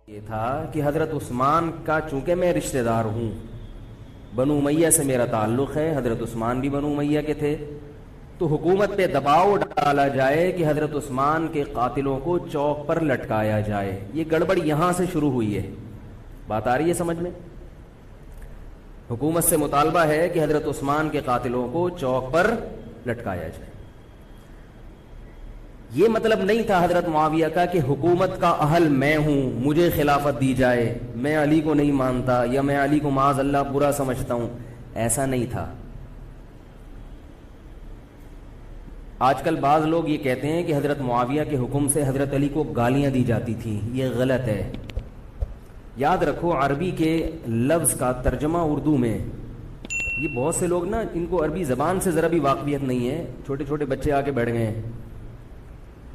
یہ تھا کہ حضرت عثمان کا چونکہ میں رشتہ دار ہوں، بنو امیہ سے میرا تعلق ہے، حضرت عثمان بھی بنو امیہ کے تھے، تو حکومت پہ دباؤ ڈالا جائے کہ حضرت عثمان کے قاتلوں کو چوک پر لٹکایا جائے۔ یہ گڑبڑ یہاں سے شروع ہوئی ہے۔ بات آ رہی ہے سمجھ میں؟ حکومت سے مطالبہ ہے کہ حضرت عثمان کے قاتلوں کو چوک پر لٹکایا جائے۔ یہ مطلب نہیں تھا حضرت معاویہ کا کہ حکومت کا اہل میں ہوں، مجھے خلافت دی جائے، میں علی کو نہیں مانتا یا میں علی کو معاذ اللہ برا سمجھتا ہوں، ایسا نہیں تھا۔ آج کل بعض لوگ یہ کہتے ہیں کہ حضرت معاویہ کے حکم سے حضرت علی کو گالیاں دی جاتی تھیں، یہ غلط ہے۔ یاد رکھو عربی کے لفظ کا ترجمہ اردو میں، یہ بہت سے لوگ نا ان کو عربی زبان سے ذرا بھی واقفیت نہیں ہے، چھوٹے چھوٹے بچے آ کے بیٹھ گئے ہیں۔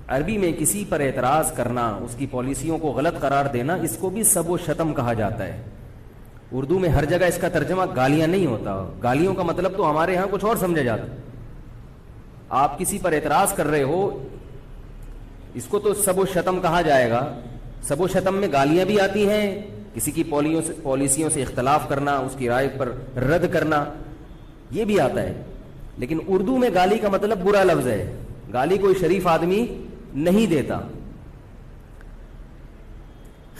عربی میں کسی پر اعتراض کرنا، اس کی پالیسیوں کو غلط قرار دینا، اس کو بھی سب و شتم کہا جاتا ہے۔ اردو میں ہر جگہ اس کا ترجمہ گالیاں نہیں ہوتا، گالیوں کا مطلب تو ہمارے ہاں کچھ اور سمجھا جاتا ہے۔ آپ کسی پر اعتراض کر رہے ہو، اس کو تو سب و شتم کہا جائے گا۔ سب و شتم میں گالیاں بھی آتی ہیں، کسی کی پالیسیوں سے اختلاف کرنا، اس کی رائے پر رد کرنا، یہ بھی آتا ہے۔ لیکن اردو میں گالی کا مطلب برا لفظ ہے، گالی کوئی شریف آدمی نہیں دیتا۔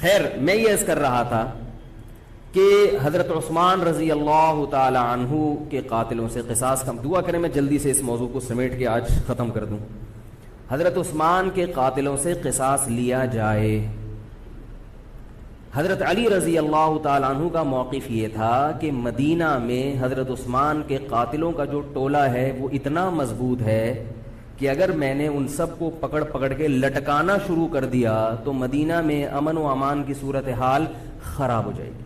خیر، میں یہ عرض کر رہا تھا کہ حضرت عثمان رضی اللہ تعالی عنہ کے قاتلوں سے قصاص کا دعا کریں، میں جلدی سے اس موضوع کو سمیٹ کے آج ختم کر دوں۔ حضرت عثمان کے قاتلوں سے قصاص لیا جائے۔ حضرت علی رضی اللہ تعالی عنہ کا موقف یہ تھا کہ مدینہ میں حضرت عثمان کے قاتلوں کا جو ٹولہ ہے وہ اتنا مضبوط ہے کہ اگر میں نے ان سب کو پکڑ پکڑ کے لٹکانا شروع کر دیا تو مدینہ میں امن و امان کی صورتحال خراب ہو جائے گی۔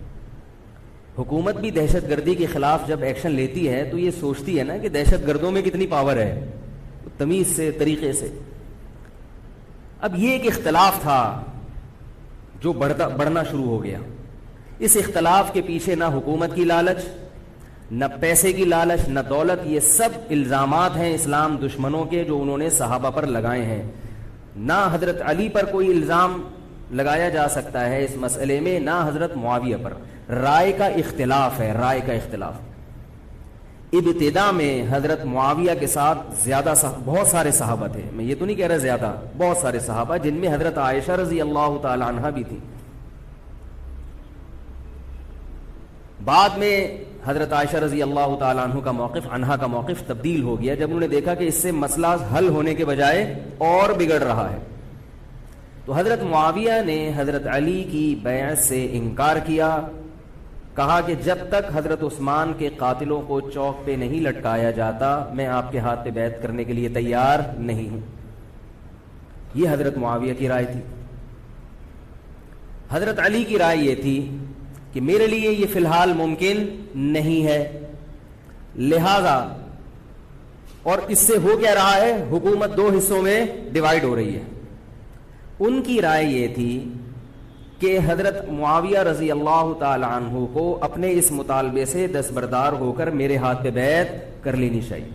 حکومت بھی دہشت گردی کے خلاف جب ایکشن لیتی ہے تو یہ سوچتی ہے نا کہ دہشت گردوں میں کتنی پاور ہے، تمیز سے، طریقے سے۔ اب یہ ایک اختلاف تھا جو بڑھنا شروع ہو گیا۔ اس اختلاف کے پیچھے نہ حکومت کی لالچ، نہ پیسے کی لالچ، نہ دولت، یہ سب الزامات ہیں اسلام دشمنوں کے جو انہوں نے صحابہ پر لگائے ہیں۔ نہ حضرت علی پر کوئی الزام لگایا جا سکتا ہے اس مسئلے میں، نہ حضرت معاویہ پر۔ رائے کا اختلاف ہے، رائے کا اختلاف۔ ابتدا میں حضرت معاویہ کے ساتھ بہت سارے صحابہ تھے، میں یہ تو نہیں کہہ رہا زیادہ، بہت سارے صحابہ، جن میں حضرت عائشہ رضی اللہ تعالی عنہا بھی تھی۔ بعد میں حضرت عائشہ رضی اللہ تعالیٰ عنہا کا موقف تبدیل ہو گیا جب انہوں نے دیکھا کہ اس سے مسئلہ حل ہونے کے بجائے اور بگڑ رہا ہے۔ تو حضرت معاویہ نے حضرت علی کی بیعت سے انکار کیا، کہا کہ جب تک حضرت عثمان کے قاتلوں کو چوک پہ نہیں لٹکایا جاتا میں آپ کے ہاتھ پہ بیعت کرنے کے لیے تیار نہیں ہوں۔ یہ حضرت معاویہ کی رائے تھی۔ حضرت علی کی رائے یہ تھی کہ میرے لیے یہ فی الحال ممکن نہیں ہے، لہذا، اور اس سے ہو کیا رہا ہے، حکومت دو حصوں میں ڈیوائیڈ ہو رہی ہے۔ ان کی رائے یہ تھی کہ حضرت معاویہ رضی اللہ تعالی عنہ کو اپنے اس مطالبے سے دستبردار ہو کر میرے ہاتھ پہ بیعت کر لینی چاہیے،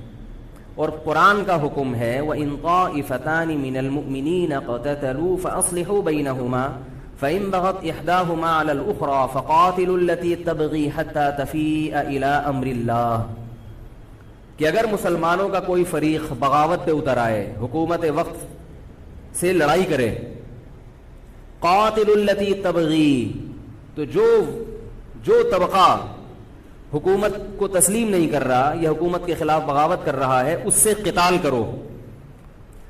اور قرآن کا حکم ہے وَإِن طَائِفَتَانِ مِنَ الْمُؤْمِنِينَ اقْتَتَلُوا فَأَصْلِحُوا بَيْنَهُمَا فَإِن بَغَتْ إِحْدَاهُمَا عَلَى الْأُخْرَى فَقَاتِلُوا الَّتِي تَبْغِي حَتَّى تَفِيءَ إِلَى أَمْرِ اللَّهِ، کہ اگر مسلمانوں کا کوئی فریق بغاوت پہ اتر آئے، حکومت وقت سے لڑائی کرے، قاتل التی تبغی، تو جو طبقہ حکومت کو تسلیم نہیں کر رہا یا حکومت کے خلاف بغاوت کر رہا ہے اس سے قتال کرو۔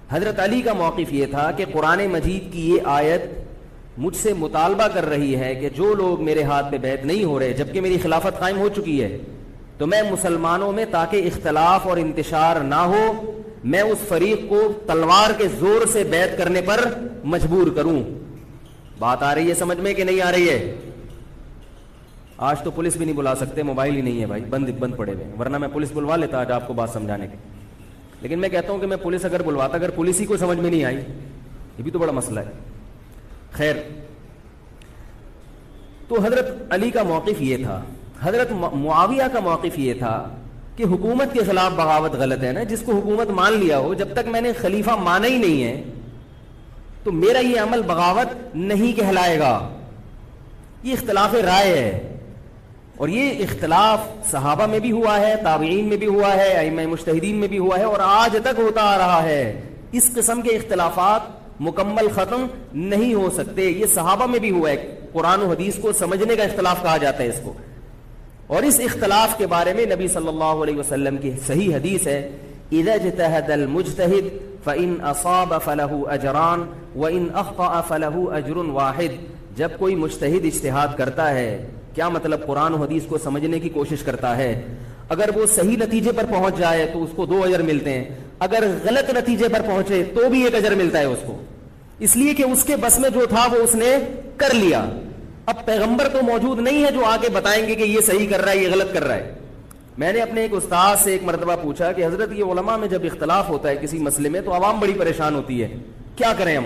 حضرت علی کا موقف یہ تھا کہ قرآن مجید کی یہ آیت مجھ سے مطالبہ کر رہی ہے کہ جو لوگ میرے ہاتھ پہ بیعت نہیں ہو رہے جبکہ میری خلافت قائم ہو چکی ہے، تو میں مسلمانوں میں تاکہ اختلاف اور انتشار نہ ہو، میں اس فریق کو تلوار کے زور سے بیعت کرنے پر مجبور کروں۔ بات آ رہی ہے سمجھ میں کہ نہیں آ رہی ہے؟ آج تو پولیس بھی نہیں بلا سکتے، موبائل ہی نہیں ہے بھائی، بند پڑے ہوئے، ورنہ میں پولیس بلوا لیتا آج آپ کو بات سمجھانے کے۔ لیکن میں کہتا ہوں کہ میں پولیس اگر بلواتا، اگر پولیس ہی کو سمجھ میں نہیں آئی، یہ بھی تو بڑا مسئلہ ہے۔ خیر، تو حضرت علی کا موقف یہ تھا۔ حضرت معاویہ کا موقف یہ تھا کہ حکومت کے خلاف بغاوت غلط ہے نا، جس کو حکومت مان لیا ہو، جب تک میں نے خلیفہ مانا ہی نہیں ہے تو میرا یہ عمل بغاوت نہیں کہلائے گا۔ یہ اختلاف رائے ہے، اور یہ اختلاف صحابہ میں بھی ہوا ہے، تابعین میں بھی ہوا ہے، ائمہ مجتہدین میں بھی ہوا ہے، اور آج تک ہوتا آ رہا ہے۔ اس قسم کے اختلافات مکمل ختم نہیں ہو سکتے۔ یہ صحابہ میں بھی ہوا ہے، قرآن و حدیث کو سمجھنے کا اختلاف کہا جاتا ہے اس کو، اور اس اختلاف کے بارے میں نبی صلی اللہ علیہ وسلم کی صحیح حدیث ہے، اذا اجتہد المجتہد فإن اصاب فلہ اجران وإن اخطأ فلہ اجر واحد۔ جب کوئی مجتہد اجتہاد کرتا ہے، کیا مطلب قرآن و حدیث کو سمجھنے کی کوشش کرتا ہے، اگر وہ صحیح نتیجے پر پہنچ جائے تو اس کو 2 اجر ملتے ہیں، اگر غلط نتیجے پر پہنچے تو بھی 1 اجر ملتا ہے اس کو، اس لیے کہ اس کے بس میں جو تھا وہ اس نے کر لیا۔ اب پیغمبر تو موجود نہیں ہے جو آگے بتائیں گے کہ یہ صحیح کر رہا ہے، یہ غلط کر رہا ہے۔ میں نے اپنے ایک استاد سے ایک مرتبہ پوچھا کہ حضرت یہ علماء میں جب اختلاف ہوتا ہے کسی مسئلے میں تو عوام بڑی پریشان ہوتی ہے، کیا کریں ہم؟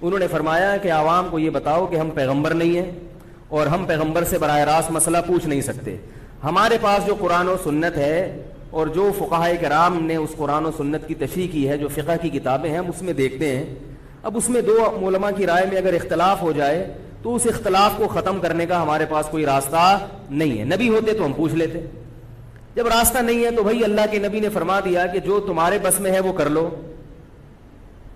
انہوں نے فرمایا کہ عوام کو یہ بتاؤ کہ ہم پیغمبر نہیں ہیں اور ہم پیغمبر سے براہ راست مسئلہ پوچھ نہیں سکتے، ہمارے پاس جو قرآن و سنت ہے اور جو فقہائے کرام نے اس قرآن و سنت کی تشریح کی ہے، جو فقہ کی کتابیں ہیں ہم اس میں دیکھتے ہیں، اب اس میں 2 علماء کی رائے میں اگر اختلاف ہو جائے تو اس اختلاف کو ختم کرنے کا ہمارے پاس کوئی راستہ نہیں ہے۔ نبی ہوتے تو ہم پوچھ لیتے، جب راستہ نہیں ہے تو بھائی اللہ کے نبی نے فرما دیا کہ جو تمہارے بس میں ہے وہ کر لو،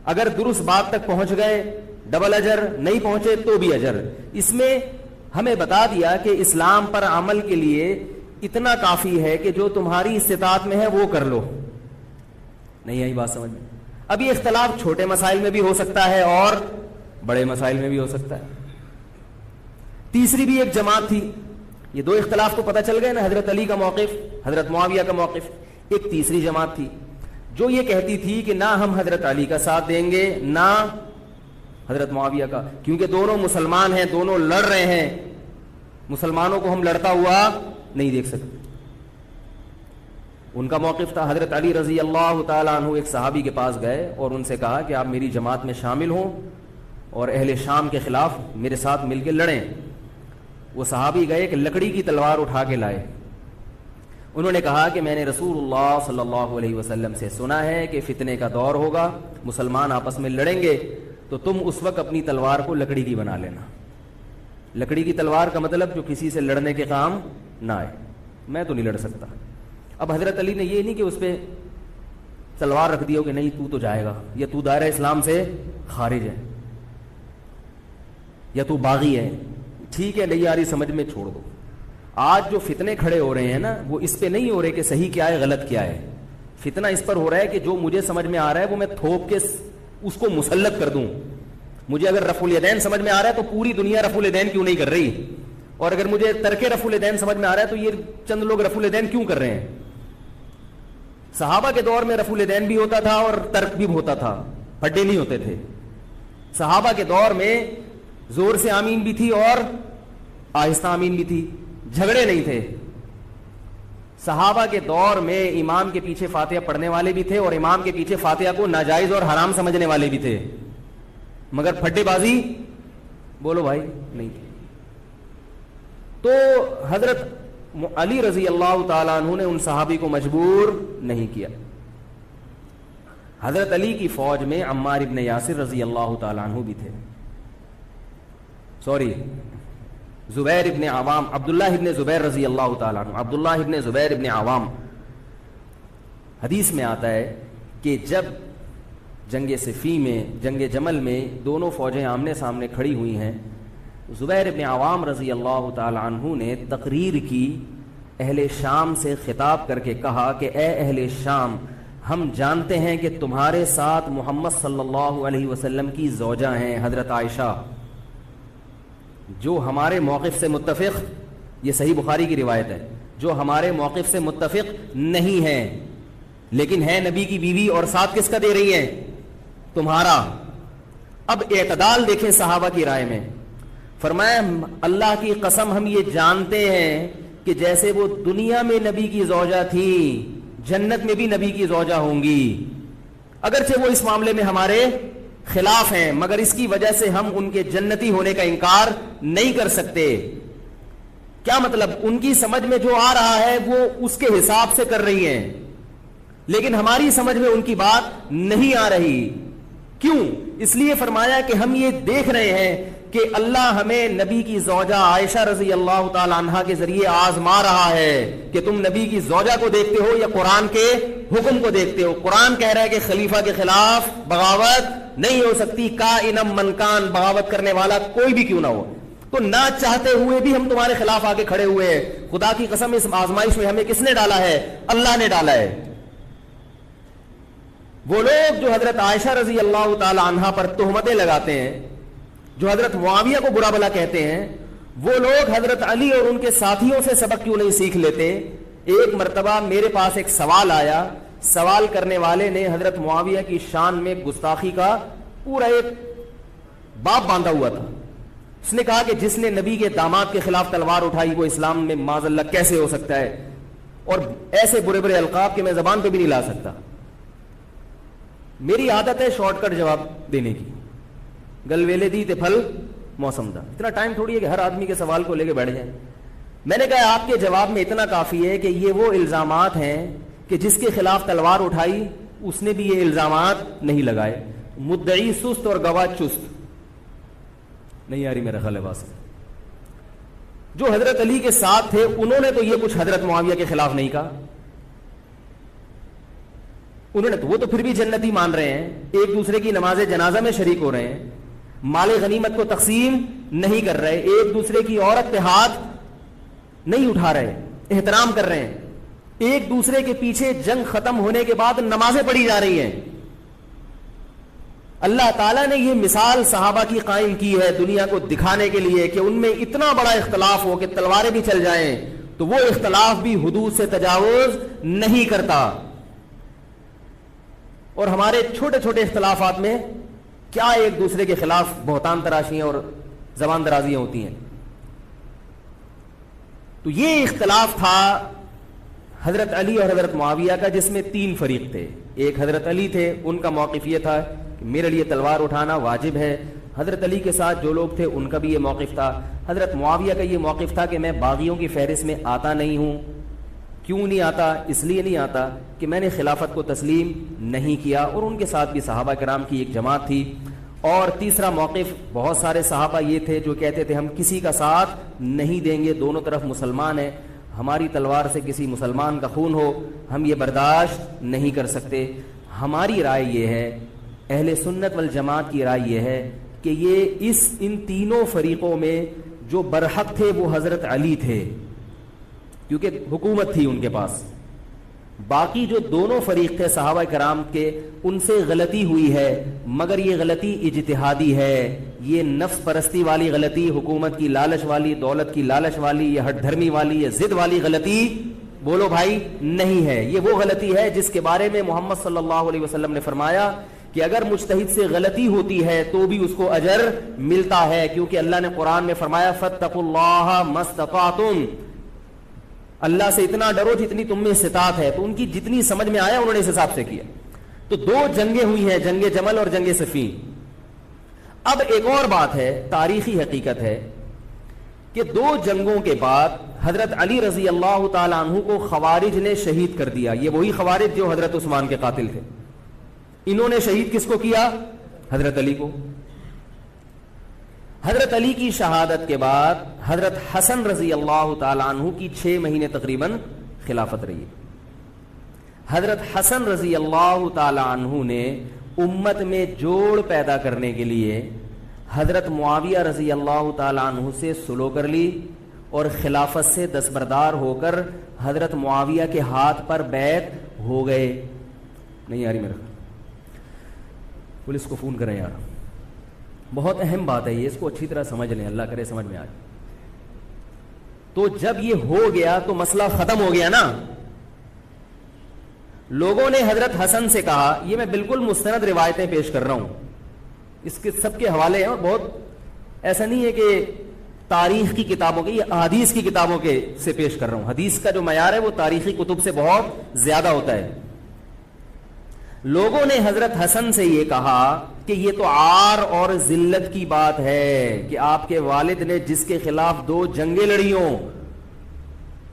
اگر درست بات تک پہنچ گئے ڈبل اجر، نہیں پہنچے تو بھی اجر۔ اس میں ہمیں بتا دیا کہ اسلام پر عمل کے لیے اتنا کافی ہے کہ جو تمہاری استطاعت میں ہے وہ کر لو۔ نہیں آئی بات سمجھ میں؟ اب یہ اختلاف چھوٹے مسائل میں بھی ہو سکتا ہے اور بڑے مسائل میں بھی ہو سکتا ہے۔ تیسری بھی ایک جماعت تھی، یہ 2 اختلاف تو پتہ چل گئے نا، حضرت علی کا موقف، حضرت معاویہ کا موقف۔ ایک تیسری جماعت تھی جو یہ کہتی تھی کہ نہ ہم حضرت علی کا ساتھ دیں گے نہ حضرت معاویہ کا، کیونکہ دونوں مسلمان ہیں، دونوں لڑ رہے ہیں، مسلمانوں کو ہم لڑتا ہوا نہیں دیکھ سکتے۔ ان کا موقف تھا حضرت علی رضی اللہ تعالیٰ عنہ ایک صحابی کے پاس گئے اور ان سے کہا کہ آپ میری جماعت میں شامل ہوں اور اہل شام کے خلاف میرے ساتھ مل کے لڑیں۔ وہ صحابی گئے کہ لکڑی کی تلوار اٹھا کے لائے، انہوں نے کہا کہ میں نے رسول اللہ صلی اللہ علیہ وسلم سے سنا ہے کہ فتنے کا دور ہوگا، مسلمان آپس میں لڑیں گے، تو تم اس وقت اپنی تلوار کو لکڑی کی بنا لینا۔ لکڑی کی تلوار کا مطلب جو کسی سے لڑنے کے کام نہ آئے، میں تو نہیں لڑ سکتا۔ اب حضرت علی نے یہ نہیں کہ اس پہ تلوار رکھ دیا کہ نہیں تو تو جائے گا، یا تو دائرہ اسلام سے خارج ہے، یا تو باغی ہے، ٹھیک ہے نہیں آ رہی سمجھ میں چھوڑ دو۔ آج جو فتنے کھڑے ہو رہے ہیں نا وہ اس پہ نہیں ہو رہے کہ صحیح کیا ہے غلط کیا ہے، فتنہ اس پر ہو رہا ہے کہ جو مجھے سمجھ میں آ رہا ہے وہ میں تھوپ کے اس کو مسلط کر دوں۔ مجھے اگر رفع الیدین سمجھ میں آ رہا ہے تو پوری دنیا رفع الیدین کیوں نہیں کر رہی، اور اگر مجھے ترک رفع الیدین سمجھ میں آ رہا ہے تو یہ چند لوگ رفع الیدین کیوں کر رہے ہیں۔ صحابہ کے دور میں رفع الیدین بھی ہوتا تھا اور ترک بھی ہوتا تھا، پھڈے نہیں ہوتے تھے۔ صحابہ کے دور میں زور سے آمین بھی تھی اور آہستہ آمین بھی تھی، جھگڑے نہیں تھے۔ صحابہ کے دور میں امام کے پیچھے فاتحہ پڑھنے والے بھی تھے اور امام کے پیچھے فاتحہ کو ناجائز اور حرام سمجھنے والے بھی تھے، مگر پھڈے بازی بولو بھائی نہیں تھی۔ تو حضرت علی رضی اللہ تعالیٰ عنہ نے ان صحابی کو مجبور نہیں کیا۔ حضرت علی کی فوج میں عمار ابن یاسر رضی اللہ تعالیٰ عنہ بھی تھے، زبیر ابن عوام، عبداللہ ابن زبیر رضی اللہ تعالیٰ عنہ، عبداللہ ابن زبیر ابن عوام۔ حدیث میں آتا ہے کہ جب جنگ صفین میں، جنگ جمل میں دونوں فوجیں آمنے سامنے کھڑی ہوئی ہیں، زبیر ابن عوام رضی اللہ تعالیٰ عنہ نے تقریر کی، اہل شام سے خطاب کر کے کہا کہ اے اہل شام، ہم جانتے ہیں کہ تمہارے ساتھ محمد صلی اللہ علیہ وسلم کی زوجہ ہیں حضرت عائشہ، جو ہمارے موقف سے متفق، یہ صحیح بخاری کی روایت ہے، جو ہمارے موقف سے متفق نہیں ہے لیکن ہے نبی کی بیوی، اور ساتھ کس کا دے رہی ہیں؟ تمہارا۔ اب اعتدال دیکھیں صحابہ کی رائے میں، فرمایا اللہ کی قسم ہم یہ جانتے ہیں کہ جیسے وہ دنیا میں نبی کی زوجہ تھی جنت میں بھی نبی کی زوجہ ہوں گی، اگرچہ وہ اس معاملے میں ہمارے خلاف ہیں مگر اس کی وجہ سے ہم ان کے جنتی ہونے کا انکار نہیں کر سکتے۔ کیا مطلب؟ ان کی سمجھ میں جو آ رہا ہے وہ اس کے حساب سے کر رہی ہیں، لیکن ہماری سمجھ میں ان کی بات نہیں آ رہی۔ کیوں؟ اس لیے فرمایا کہ ہم یہ دیکھ رہے ہیں کہ اللہ ہمیں نبی کی زوجہ عائشہ رضی اللہ تعالی عنہا کے ذریعے آزما رہا ہے کہ تم نبی کی زوجہ کو دیکھتے ہو یا قرآن کے حکم کو دیکھتے ہو. قرآن کہہ رہا ہے کہ خلیفہ کے خلاف بغاوت نہیں ہو سکتی, کائنم من کان, بغاوت کرنے والا کوئی بھی کیوں نہ ہو. تو نہ چاہتے ہوئے بھی ہم تمہارے خلاف آ کے کھڑے ہوئے ہیں. خدا کی قسم اس آزمائش میں ہمیں کس نے ڈالا ہے؟ اللہ نے ڈالا ہے. وہ لوگ جو حضرت عائشہ رضی اللہ تعالی عنہا پر تہمتیں لگاتے ہیں, جو حضرت معاویہ کو برا بھلا کہتے ہیں, وہ لوگ حضرت علی اور ان کے ساتھیوں سے سبق کیوں نہیں سیکھ لیتے؟ ایک مرتبہ میرے پاس ایک سوال آیا, سوال کرنے والے نے حضرت معاویہ کی شان میں گستاخی کا پورا ایک باب باندھا ہوا تھا. اس نے کہا کہ جس نے نبی کے داماد کے خلاف تلوار اٹھائی وہ اسلام میں معاذ اللہ کیسے ہو سکتا ہے, اور ایسے برے برے القاب کہ میں زبان پہ بھی نہیں لا سکتا. میری عادت ہے شارٹ کٹ جواب دینے کی, گل ویلے دی تے پھل موسم دا. اتنا ٹائم تھوڑی ہے کہ ہر آدمی کے سوال کو لے کے بیٹھ جائیں. میں نے کہا آپ کے جواب میں اتنا کافی ہے کہ یہ وہ الزامات ہیں کہ جس کے خلاف تلوار اٹھائی اس نے بھی یہ الزامات نہیں لگائے. مدعی سست اور گواہ چست. نہیں آ رہی میرا خیال ہے بات. جو حضرت علی کے ساتھ تھے انہوں نے تو یہ کچھ حضرت معاویہ کے خلاف نہیں کہا. انہوں نے تو وہ تو پھر بھی جنتی مان رہے ہیں, ایک دوسرے کی نماز جنازہ میں شریک ہو رہے ہیں, مال غنیمت کو تقسیم نہیں کر رہے, ایک دوسرے کی عورت پہ ہاتھ نہیں اٹھا رہے, احترام کر رہے ہیں, ایک دوسرے کے پیچھے جنگ ختم ہونے کے بعد نمازیں پڑھی جا رہی ہیں. اللہ تعالیٰ نے یہ مثال صحابہ کی قائم کی ہے دنیا کو دکھانے کے لیے کہ ان میں اتنا بڑا اختلاف ہو کہ تلواریں بھی چل جائیں تو وہ اختلاف بھی حدود سے تجاوز نہیں کرتا. اور ہمارے چھوٹے چھوٹے اختلافات میں کیا ایک دوسرے کے خلاف بہتان تراشیاں اور زبان درازیاں ہوتی ہیں. تو یہ اختلاف تھا حضرت علی اور حضرت معاویہ کا, جس میں تین فریق تھے. ایک حضرت علی تھے, ان کا موقف یہ تھا کہ میرے لیے تلوار اٹھانا واجب ہے. حضرت علی کے ساتھ جو لوگ تھے ان کا بھی یہ موقف تھا. حضرت معاویہ کا یہ موقف تھا کہ میں باغیوں کی فہرست میں آتا نہیں ہوں. کیوں نہیں آتا؟ اس لیے نہیں آتا کہ میں نے خلافت کو تسلیم نہیں کیا, اور ان کے ساتھ بھی صحابہ کرام کی ایک جماعت تھی. اور تیسرا موقف, بہت سارے صحابہ یہ تھے جو کہتے تھے ہم کسی کا ساتھ نہیں دیں گے, دونوں طرف مسلمان ہیں, ہماری تلوار سے کسی مسلمان کا خون ہو ہم یہ برداشت نہیں کر سکتے. ہماری رائے یہ ہے, اہل سنت والجماعت کی رائے یہ ہے کہ یہ ان تینوں فریقوں میں جو برحق تھے وہ حضرت علی تھے, کیونکہ حکومت تھی ان کے پاس. باقی جو دونوں فریق تھے صحابہ کرام کے, ان سے غلطی ہوئی ہے, مگر یہ غلطی اجتہادی ہے. یہ نفس پرستی والی غلطی, حکومت کی لالچ والی, دولت کی لالچ والی, یا ہٹ دھرمی والی, یا ضد والی غلطی بولو بھائی نہیں ہے. یہ وہ غلطی ہے جس کے بارے میں محمد صلی اللہ علیہ وسلم نے فرمایا کہ اگر مجتہد سے غلطی ہوتی ہے تو بھی اس کو اجر ملتا ہے, کیونکہ اللہ نے قرآن میں فرمایا فاتقوا اللہ ما استطعتم, اللہ سے اتنا ڈرو جتنی تم میں استطاعت ہے. تو ان کی جتنی سمجھ میں آیا انہوں نے اس حساب سے کیا. تو دو جنگیں ہوئی ہیں, جنگ جمل اور جنگ صفین. اب ایک اور بات ہے, تاریخی حقیقت ہے کہ دو جنگوں کے بعد حضرت علی رضی اللہ تعالی عنہ کو خوارج نے شہید کر دیا. یہ وہی خوارج جو حضرت عثمان کے قاتل تھے. انہوں نے شہید کس کو کیا؟ حضرت علی کو. حضرت علی کی شہادت کے بعد حضرت حسن رضی اللہ تعالی عنہ کی 6 مہینے تقریباً خلافت رہی. حضرت حسن رضی اللہ تعالی عنہ نے امت میں جوڑ پیدا کرنے کے لیے حضرت معاویہ رضی اللہ تعالی عنہ سے سلو کر لی اور خلافت سے دستبردار ہو کر حضرت معاویہ کے ہاتھ پر بیعت ہو گئے. نہیں آ رہی میرا, پولیس کو فون کریں یار, بہت اہم بات ہے یہ, اس کو اچھی طرح سمجھ لیں, اللہ کرے سمجھ میں آئے. تو جب یہ ہو گیا تو مسئلہ ختم ہو گیا نا. لوگوں نے حضرت حسن سے کہا, یہ میں بالکل مستند روایتیں پیش کر رہا ہوں, اس کے سب کے حوالے ہیں, اور بہت ایسا نہیں ہے کہ تاریخ کی کتابوں کے, یہ حدیث کی کتابوں کے سے پیش کر رہا ہوں. حدیث کا جو معیار ہے وہ تاریخی کتب سے بہت زیادہ ہوتا ہے. لوگوں نے حضرت حسن سے یہ کہا کہ یہ تو عار اور ذلت کی بات ہے کہ آپ کے والد نے جس کے خلاف 2 جنگیں لڑی ہوں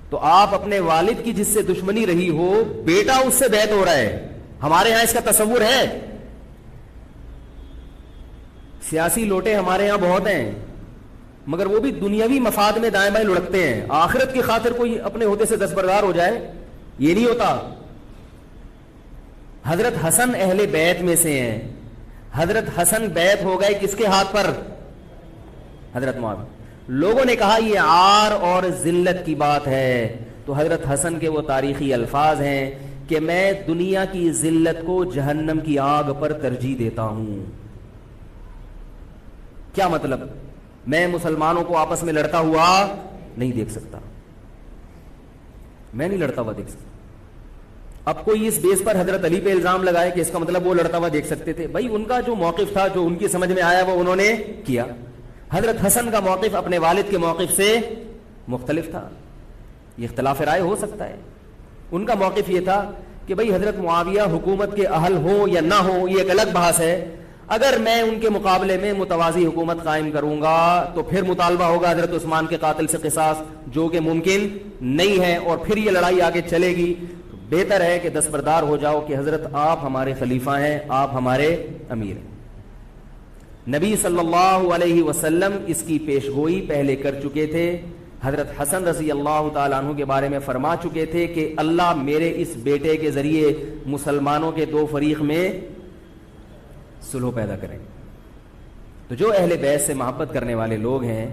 تو آپ اپنے والد کی جس سے دشمنی رہی ہو بیٹا اس سے بیعت ہو رہا ہے. ہمارے ہاں اس کا تصور ہے؟ سیاسی لوٹے ہمارے یہاں بہت ہیں, مگر وہ بھی دنیاوی مفاد میں دائیں بائیں لڑکتے ہیں. آخرت کی خاطر کوئی اپنے عہدے سے دستبردار ہو جائے, یہ نہیں ہوتا. حضرت حسن اہل بیت میں سے ہیں. حضرت حسن بیت ہو گئے کس کے ہاتھ پر؟ حضرت معاویہ. لوگوں نے کہا یہ عار اور ذلت کی بات ہے, تو حضرت حسن کے وہ تاریخی الفاظ ہیں کہ میں دنیا کی ذلت کو جہنم کی آگ پر ترجیح دیتا ہوں. کیا مطلب؟ میں مسلمانوں کو آپس میں لڑتا ہوا نہیں دیکھ سکتا, میں نہیں لڑتا ہوا دیکھ سکتا. اب کوئی اس بیس پر حضرت علی پہ الزام لگائے کہ اس کا مطلب وہ لڑتا ہوا دیکھ سکتے تھے. بھائی ان کا جو موقف تھا, جو ان کی سمجھ میں آیا وہ انہوں نے کیا. حضرت حسن کا موقف اپنے والد کے موقف سے مختلف تھا, یہ اختلاف رائے ہو سکتا ہے. ان کا موقف یہ تھا کہ بھئی حضرت معاویہ حکومت کے اہل ہوں یا نہ ہوں یہ ایک الگ بحث ہے, اگر میں ان کے مقابلے میں متوازی حکومت قائم کروں گا تو پھر مطالبہ ہوگا حضرت عثمان کے قاتل سے قصاص, جو کہ ممکن نہیں ہے, اور پھر یہ لڑائی آگے چلے گی. بہتر ہے کہ دستبردار ہو جاؤ کہ حضرت آپ ہمارے خلیفہ ہیں, آپ ہمارے امیر ہیں. نبی صلی اللہ علیہ وسلم اس کی پیشگوئی پہلے کر چکے تھے. حضرت حسن رضی اللہ تعالیٰ عنہ کے بارے میں فرما چکے تھے کہ اللہ میرے اس بیٹے کے ذریعے مسلمانوں کے دو فریق میں صلح پیدا کریں. تو جو اہل بیت سے محبت کرنے والے لوگ ہیں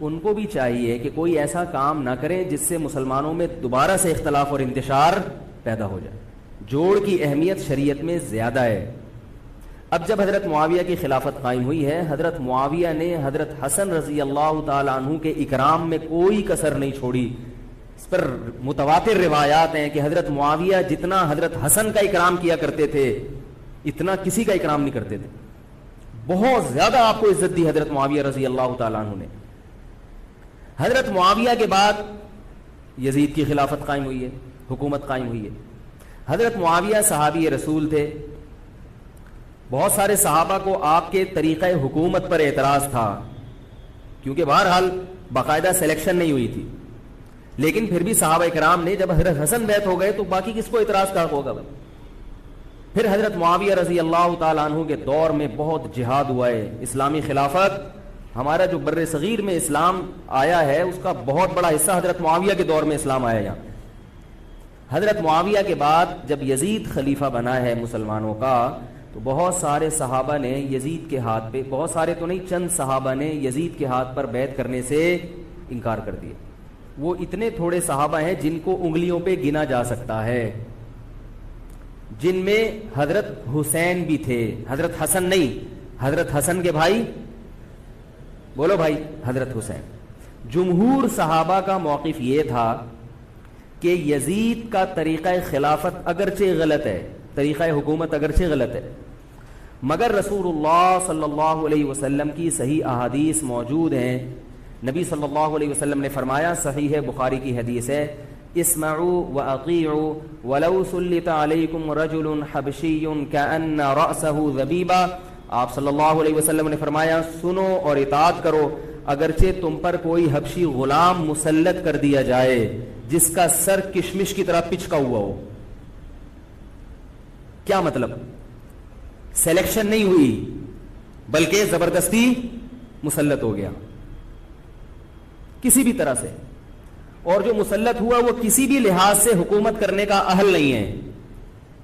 ان کو بھی چاہیے کہ کوئی ایسا کام نہ کریں جس سے مسلمانوں میں دوبارہ سے اختلاف اور انتشار پیدا ہو جائے. جوڑ کی اہمیت شریعت میں زیادہ ہے. اب جب حضرت معاویہ کی خلافت قائم ہوئی ہے, حضرت معاویہ نے حضرت حسن رضی اللہ تعالیٰ عنہ کے اکرام میں کوئی کسر نہیں چھوڑی. اس پر متواتر روایات ہیں کہ حضرت معاویہ جتنا حضرت حسن کا اکرام کیا کرتے تھے اتنا کسی کا اکرام نہیں کرتے تھے. بہت زیادہ آپ کو عزت دی حضرت معاویہ رضی اللہ تعالیٰ عنہ نے. حضرت معاویہ کے بعد یزید کی خلافت قائم ہوئی ہے, حکومت قائم ہوئی ہے. حضرت معاویہ صحابی رسول تھے. بہت سارے صحابہ کو آپ کے طریقہ حکومت پر اعتراض تھا, کیونکہ بہرحال باقاعدہ سلیکشن نہیں ہوئی تھی. لیکن پھر بھی صحابہ کرام نے, جب حضرت حسن بیعت ہو گئے تو باقی کس کو اعتراض کا ہوگا بھائی. پھر حضرت معاویہ رضی اللہ تعالیٰ عنہ کے دور میں بہت جہاد ہوا ہے. اسلامی خلافت, ہمارا جو بر صغیر میں اسلام آیا ہے اس کا بہت بڑا حصہ حضرت معاویہ کے دور میں اسلام آیا یہاں. حضرت معاویہ کے بعد جب یزید خلیفہ بنا ہے مسلمانوں کا, تو بہت سارے صحابہ نے یزید کے ہاتھ پہ, بہت سارے تو نہیں, چند صحابہ نے یزید کے ہاتھ پر بیعت کرنے سے انکار کر دیا. وہ اتنے تھوڑے صحابہ ہیں جن کو انگلیوں پہ گنا جا سکتا ہے, جن میں حضرت حسین بھی تھے, حضرت حسن نہیں, حضرت حسن کے بھائی, بولو بھائی, حضرت حسین. جمہور صحابہ کا موقف یہ تھا کہ یزید کا طریقہ خلافت اگرچہ غلط ہے, طریقہ حکومت اگرچہ غلط ہے, مگر رسول اللہ صلی اللہ علیہ وسلم کی صحیح احادیث موجود ہیں. نبی صلی اللہ علیہ وسلم نے فرمایا, صحیح بخاری کی حدیث ہے, اسمعوا واطیعوا ولو سلط علیکم رجل حبشی کأن رأسہ ذبیبہ. آپ صلی اللہ علیہ وسلم نے فرمایا, سنو اور اطاعت کرو اگرچہ تم پر کوئی حبشی غلام مسلط کر دیا جائے جس کا سر کشمش کی طرح پچکا ہوا ہو. کیا مطلب؟ سلیکشن نہیں ہوئی بلکہ زبردستی مسلط ہو گیا کسی بھی طرح سے, اور جو مسلط ہوا وہ کسی بھی لحاظ سے حکومت کرنے کا اہل نہیں ہے,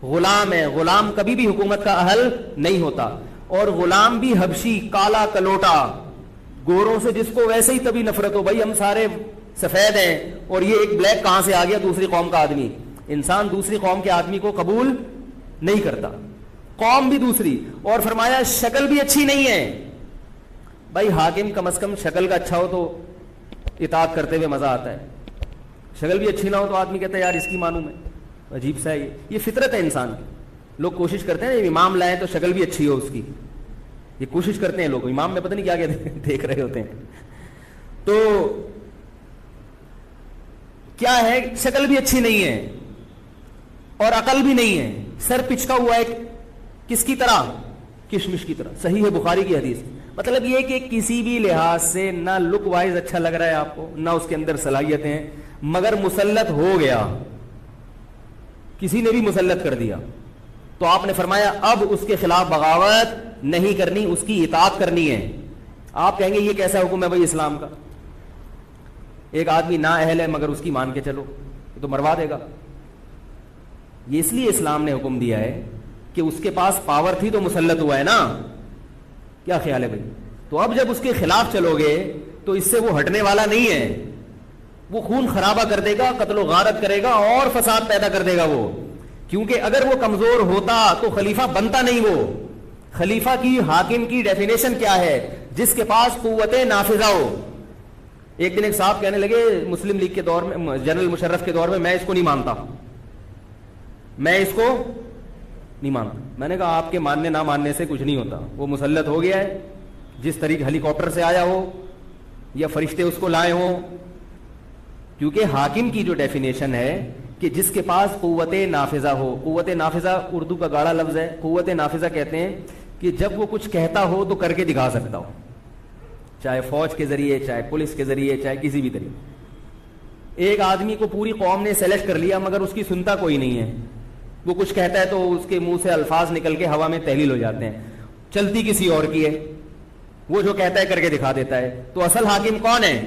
غلام ہے. غلام کبھی بھی حکومت کا اہل نہیں ہوتا, اور غلام بھی حبشی, کالا کلوٹا, گوروں سے جس کو ویسے ہی تبھی نفرت ہو, بھائی ہم سارے سفید ہیں اور یہ ایک بلیک کہاں سے آ گیا دوسری قوم کا آدمی. انسان دوسری قوم کے آدمی کو قبول نہیں کرتا, قوم بھی دوسری, اور فرمایا شکل بھی اچھی نہیں ہے. بھائی حاکم کم از کم شکل کا اچھا ہو تو اطاعت کرتے ہوئے مزہ آتا ہے, شکل بھی اچھی نہ ہو تو آدمی کہتا ہے یار اس کی مانوں میں, عجیب سا ہے. یہ فطرت ہے انسان کی. لوگ کوشش کرتے ہیں امام لائیں تو شکل بھی اچھی ہو اس کی, یہ کوشش کرتے ہیں لوگ. امام میں پتہ نہیں کیا کیا دیکھ رہے ہوتے ہیں. تو کیا ہے, شکل بھی اچھی نہیں ہے اور عقل بھی نہیں ہے, سر پچکا ہوا ہے کس کی طرح, کشمش کی طرح. صحیح ہے بخاری کی حدیث. مطلب یہ کہ کسی بھی لحاظ سے نہ لک وائز اچھا لگ رہا ہے آپ کو, نہ اس کے اندر صلاحیتیں ہیں, مگر مسلط ہو گیا, کسی نے بھی مسلط کر دیا. تو آپ نے فرمایا اب اس کے خلاف بغاوت نہیں کرنی, اس کی اطاعت کرنی ہے. آپ کہیں گے یہ کیسا حکم ہے بھائی اسلام کا؟ ایک آدمی نا اہل ہے مگر اس کی مان کے چلو, یہ تو مروا دے گا. یہ اس لیے اسلام نے حکم دیا ہے کہ اس کے پاس پاور تھی تو مسلط ہوا ہے نا. کیا خیال ہے بھائی؟ تو اب جب اس کے خلاف چلو گے تو اس سے وہ ہٹنے والا نہیں ہے, وہ خون خرابہ کر دے گا, قتل و غارت کرے گا اور فساد پیدا کر دے گا وہ. کیونکہ اگر وہ کمزور ہوتا تو خلیفہ بنتا نہیں. وہ خلیفہ کی, حاکم کی ڈیفینیشن کیا ہے؟ جس کے پاس قوت نافذہ ہو. ایک دن ایک صاحب کہنے لگے مسلم لیگ کے دور میں, جنرل مشرف کے دور میں اس کو نہیں مانتا, میں اس کو نہیں مانتا. میں نے کہا آپ کے ماننے نہ ماننے سے کچھ نہیں ہوتا, وہ مسلط ہو گیا ہے, جس طریقے ہیلی کاپٹر سے آیا ہو یا فرشتے اس کو لائے ہوں. کیونکہ حاکم کی جو ڈیفینیشن ہے کہ جس کے پاس قوت نافذہ ہو. قوت نافذہ اردو کا گاڑا لفظ ہے. قوت نافذہ کہتے ہیں کہ جب وہ کچھ کہتا ہو تو کر کے دکھا سکتا ہو, چاہے فوج کے ذریعے, چاہے پولیس کے ذریعے, چاہے کسی بھی طریقے. ایک آدمی کو پوری قوم نے سلیکٹ کر لیا مگر اس کی سنتا کوئی نہیں ہے, وہ کچھ کہتا ہے تو اس کے منہ سے الفاظ نکل کے ہوا میں تحلیل ہو جاتے ہیں, چلتی کسی اور کی ہے, وہ جو کہتا ہے کر کے دکھا دیتا ہے. تو اصل حاکم کون ہے؟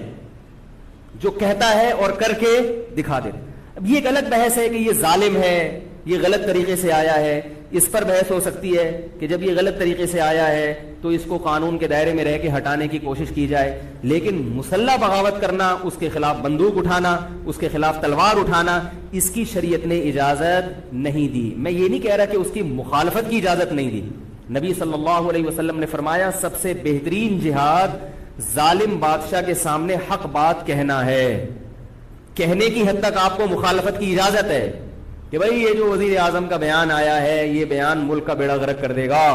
جو کہتا ہے اور کر کے دکھا دیتا ہے. اب یہ ایک الگ بحث ہے کہ یہ ظالم ہے, یہ غلط طریقے سے آیا ہے, اس پر بحث ہو سکتی ہے کہ جب یہ غلط طریقے سے آیا ہے تو اس کو قانون کے دائرے میں رہ کے ہٹانے کی کوشش کی جائے. لیکن مسلح بغاوت کرنا, اس کے خلاف بندوق اٹھانا, اس کے خلاف تلوار اٹھانا, اس کی شریعت نے اجازت نہیں دی. میں یہ نہیں کہہ رہا کہ اس کی مخالفت کی اجازت نہیں دی. نبی صلی اللہ علیہ وسلم نے فرمایا سب سے بہترین جہاد ظالم بادشاہ کے سامنے حق بات کہنا ہے. کہنے کی حد تک آپ کو مخالفت کی اجازت ہے کہ بھائی یہ جو وزیر اعظم کا بیان آیا ہے یہ بیان ملک کا بیڑا غرق کر دے گا,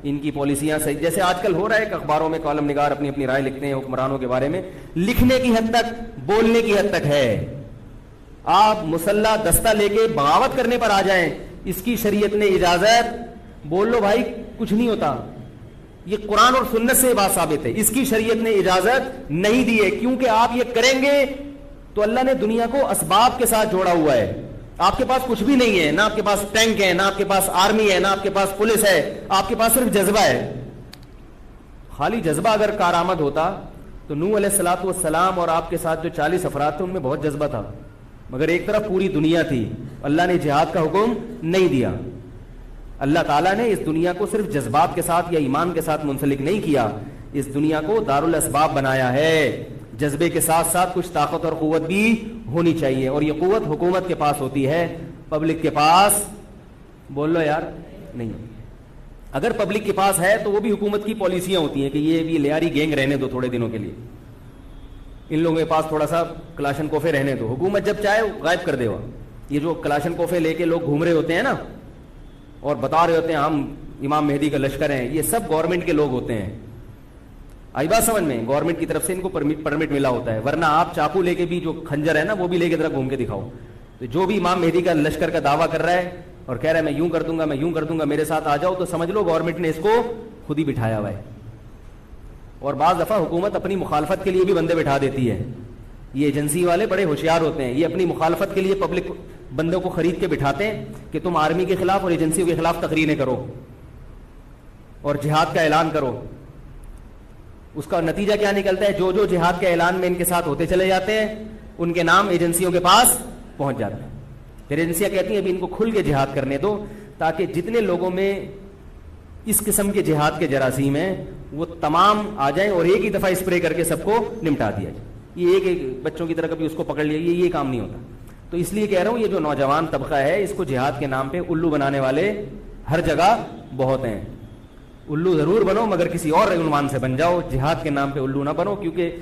ان کی پالیسیاں صحیح, جیسے آج کل ہو رہا ہے کہ اخباروں میں کالم نگار اپنی اپنی رائے لکھتے ہیں حکمرانوں کے بارے میں. لکھنے کی حد تک, بولنے کی حد تک ہے. آپ مسلح دستہ لے کے بغاوت کرنے پر آ جائیں, اس کی شریعت نے اجازت, بول لو بھائی کچھ نہیں ہوتا. یہ قرآن اور سنت سے بات ثابت ہے, اس کی شریعت نے اجازت نہیں دی ہے. کیونکہ آپ یہ کریں گے تو اللہ نے دنیا کو اسباب کے ساتھ جوڑا ہوا ہے. آپ کے پاس کچھ بھی نہیں ہے, نہ آپ کے پاس ٹینک ہے, نہ آپ کے پاس آرمی ہے, نہ آپ کے پاس پولیس ہے, آپ کے پاس صرف جذبہ ہے. خالی جذبہ اگر کارآمد ہوتا تو نوح علیہ الصلوۃ والسلام اور آپ کے ساتھ جو 40 افراد تھے ان میں بہت جذبہ تھا, مگر ایک طرف پوری دنیا تھی. اللہ نے جہاد کا حکم نہیں دیا. اللہ تعالیٰ نے اس دنیا کو صرف جذبات کے ساتھ یا ایمان کے ساتھ منسلک نہیں کیا, اس دنیا کو دارالاسباب بنایا ہے. جذبے کے ساتھ ساتھ کچھ طاقت اور قوت بھی ہونی چاہیے, اور یہ قوت حکومت کے پاس ہوتی ہے, پبلک کے پاس بول لو یار نہیں. اگر پبلک کے پاس ہے تو وہ بھی حکومت کی پالیسیاں ہوتی ہیں کہ یہ بھی لیاری گینگ رہنے دو تھوڑے دنوں کے لیے, ان لوگوں کے پاس تھوڑا سا کلاشن کوفے رہنے دو, حکومت جب چاہے غائب کر دے. وہ یہ جو کلاشن کوفے لے کے لوگ گھوم رہے ہوتے ہیں نا اور بتا رہے ہوتے ہیں ہم امام مہدی کا لشکر ہیں, یہ سب گورنمنٹ کے لوگ ہوتے ہیں. آئی بات سمجھ میں؟ گورنمنٹ کی طرف سے ان کو پرمٹ ملا ہوتا ہے, ورنہ آپ چاقو لے کے بھی, جو کھنجر ہے نا وہ بھی لے کے ذرا گھوم کے دکھاؤ. تو جو بھی امام مہدی کا لشکر کا دعویٰ کر رہا ہے اور کہہ رہا ہے میں یوں کر دوں گا, میں یوں کر دوں گا, میرے ساتھ آ جاؤ, تو سمجھ لو گورنمنٹ نے اس کو خود ہی بٹھایا ہوا ہے. اور بعض دفعہ حکومت اپنی مخالفت کے لیے بھی بندے بٹھا دیتی ہے. یہ ایجنسی والے بڑے ہوشیار ہوتے ہیں, یہ اپنی مخالفت کے لیے پبلک بندوں کو خرید کے بٹھاتے ہیں کہ تم آرمی کے خلاف اور ایجنسیوں کے خلاف تقریریں کرو اور جہاد کا اعلان کرو. اس کا نتیجہ کیا نکلتا ہے؟ جو جو جہاد کے اعلان میں ان کے ساتھ ہوتے چلے جاتے ہیں ان کے نام ایجنسیوں کے پاس پہنچ جاتے ہیں. پھر ایجنسیاں کہتی ہیں ابھی ان کو کھل کے جہاد کرنے دو, تاکہ جتنے لوگوں میں اس قسم کے جہاد کے جراثیم ہیں وہ تمام آ جائیں اور ایک ہی دفعہ اسپرے کر کے سب کو نمٹا دیا جائے. یہ ایک بچوں کی طرح کبھی اس کو پکڑ لیا, یہ کام نہیں ہوتا. تو اس لیے کہہ رہا ہوں یہ جو نوجوان طبقہ ہے اس کو جہاد کے نام پہ الو بنانے والے ہر جگہ بہت ہیں. الو ضرور بنو مگر کسی اور عنوان سے بن جاؤ, جہاد کے نام پہ الو نہ بنو, کیونکہ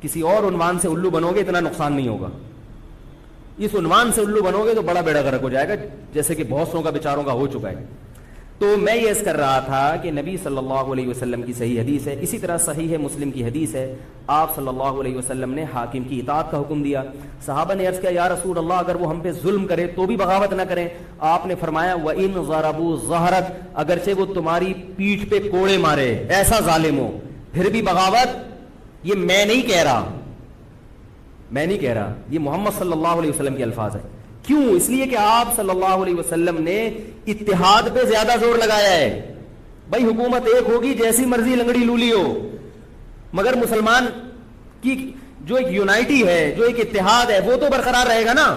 کسی اور عنوان سے الو بنو گے اتنا نقصان نہیں ہوگا. اس عنوان سے الو بنو گے تو بڑا بیڑا غرق ہو جائے گا, جیسے کہ بہت سو کا بیچاروں کا ہو چکا ہے. تو میں یہ کر رہا تھا کہ نبی صلی اللہ علیہ وسلم کی صحیح حدیث ہے, اسی طرح صحیح ہے مسلم کی حدیث ہے, آپ صلی اللہ علیہ وسلم نے حاکم کی اطاعت کا حکم دیا. صحابہ نے عرض کیا یا رسول اللہ اگر وہ ہم پہ ظلم کرے تو بھی بغاوت نہ کریں. آپ نے فرمایا وَإِن ضَرَبُوا ظَهْرَكَ, اگرچہ وہ تمہاری پیٹھ پہ کوڑے مارے, ایسا ظالم ہو, پھر بھی بغاوت. یہ میں نہیں کہہ رہا, یہ محمد صلی اللہ علیہ وسلم کے الفاظ ہیں کیوں؟ اس لیے کہ آپ صلی اللہ علیہ وسلم نے اتحاد پہ زیادہ زور لگایا ہے. بھائی حکومت ایک ہوگی جیسی مرضی لنگڑی لولی ہو, مگر مسلمان کی جو ایک یونائٹی ہے, جو ایک اتحاد ہے, وہ تو برقرار رہے گا نا.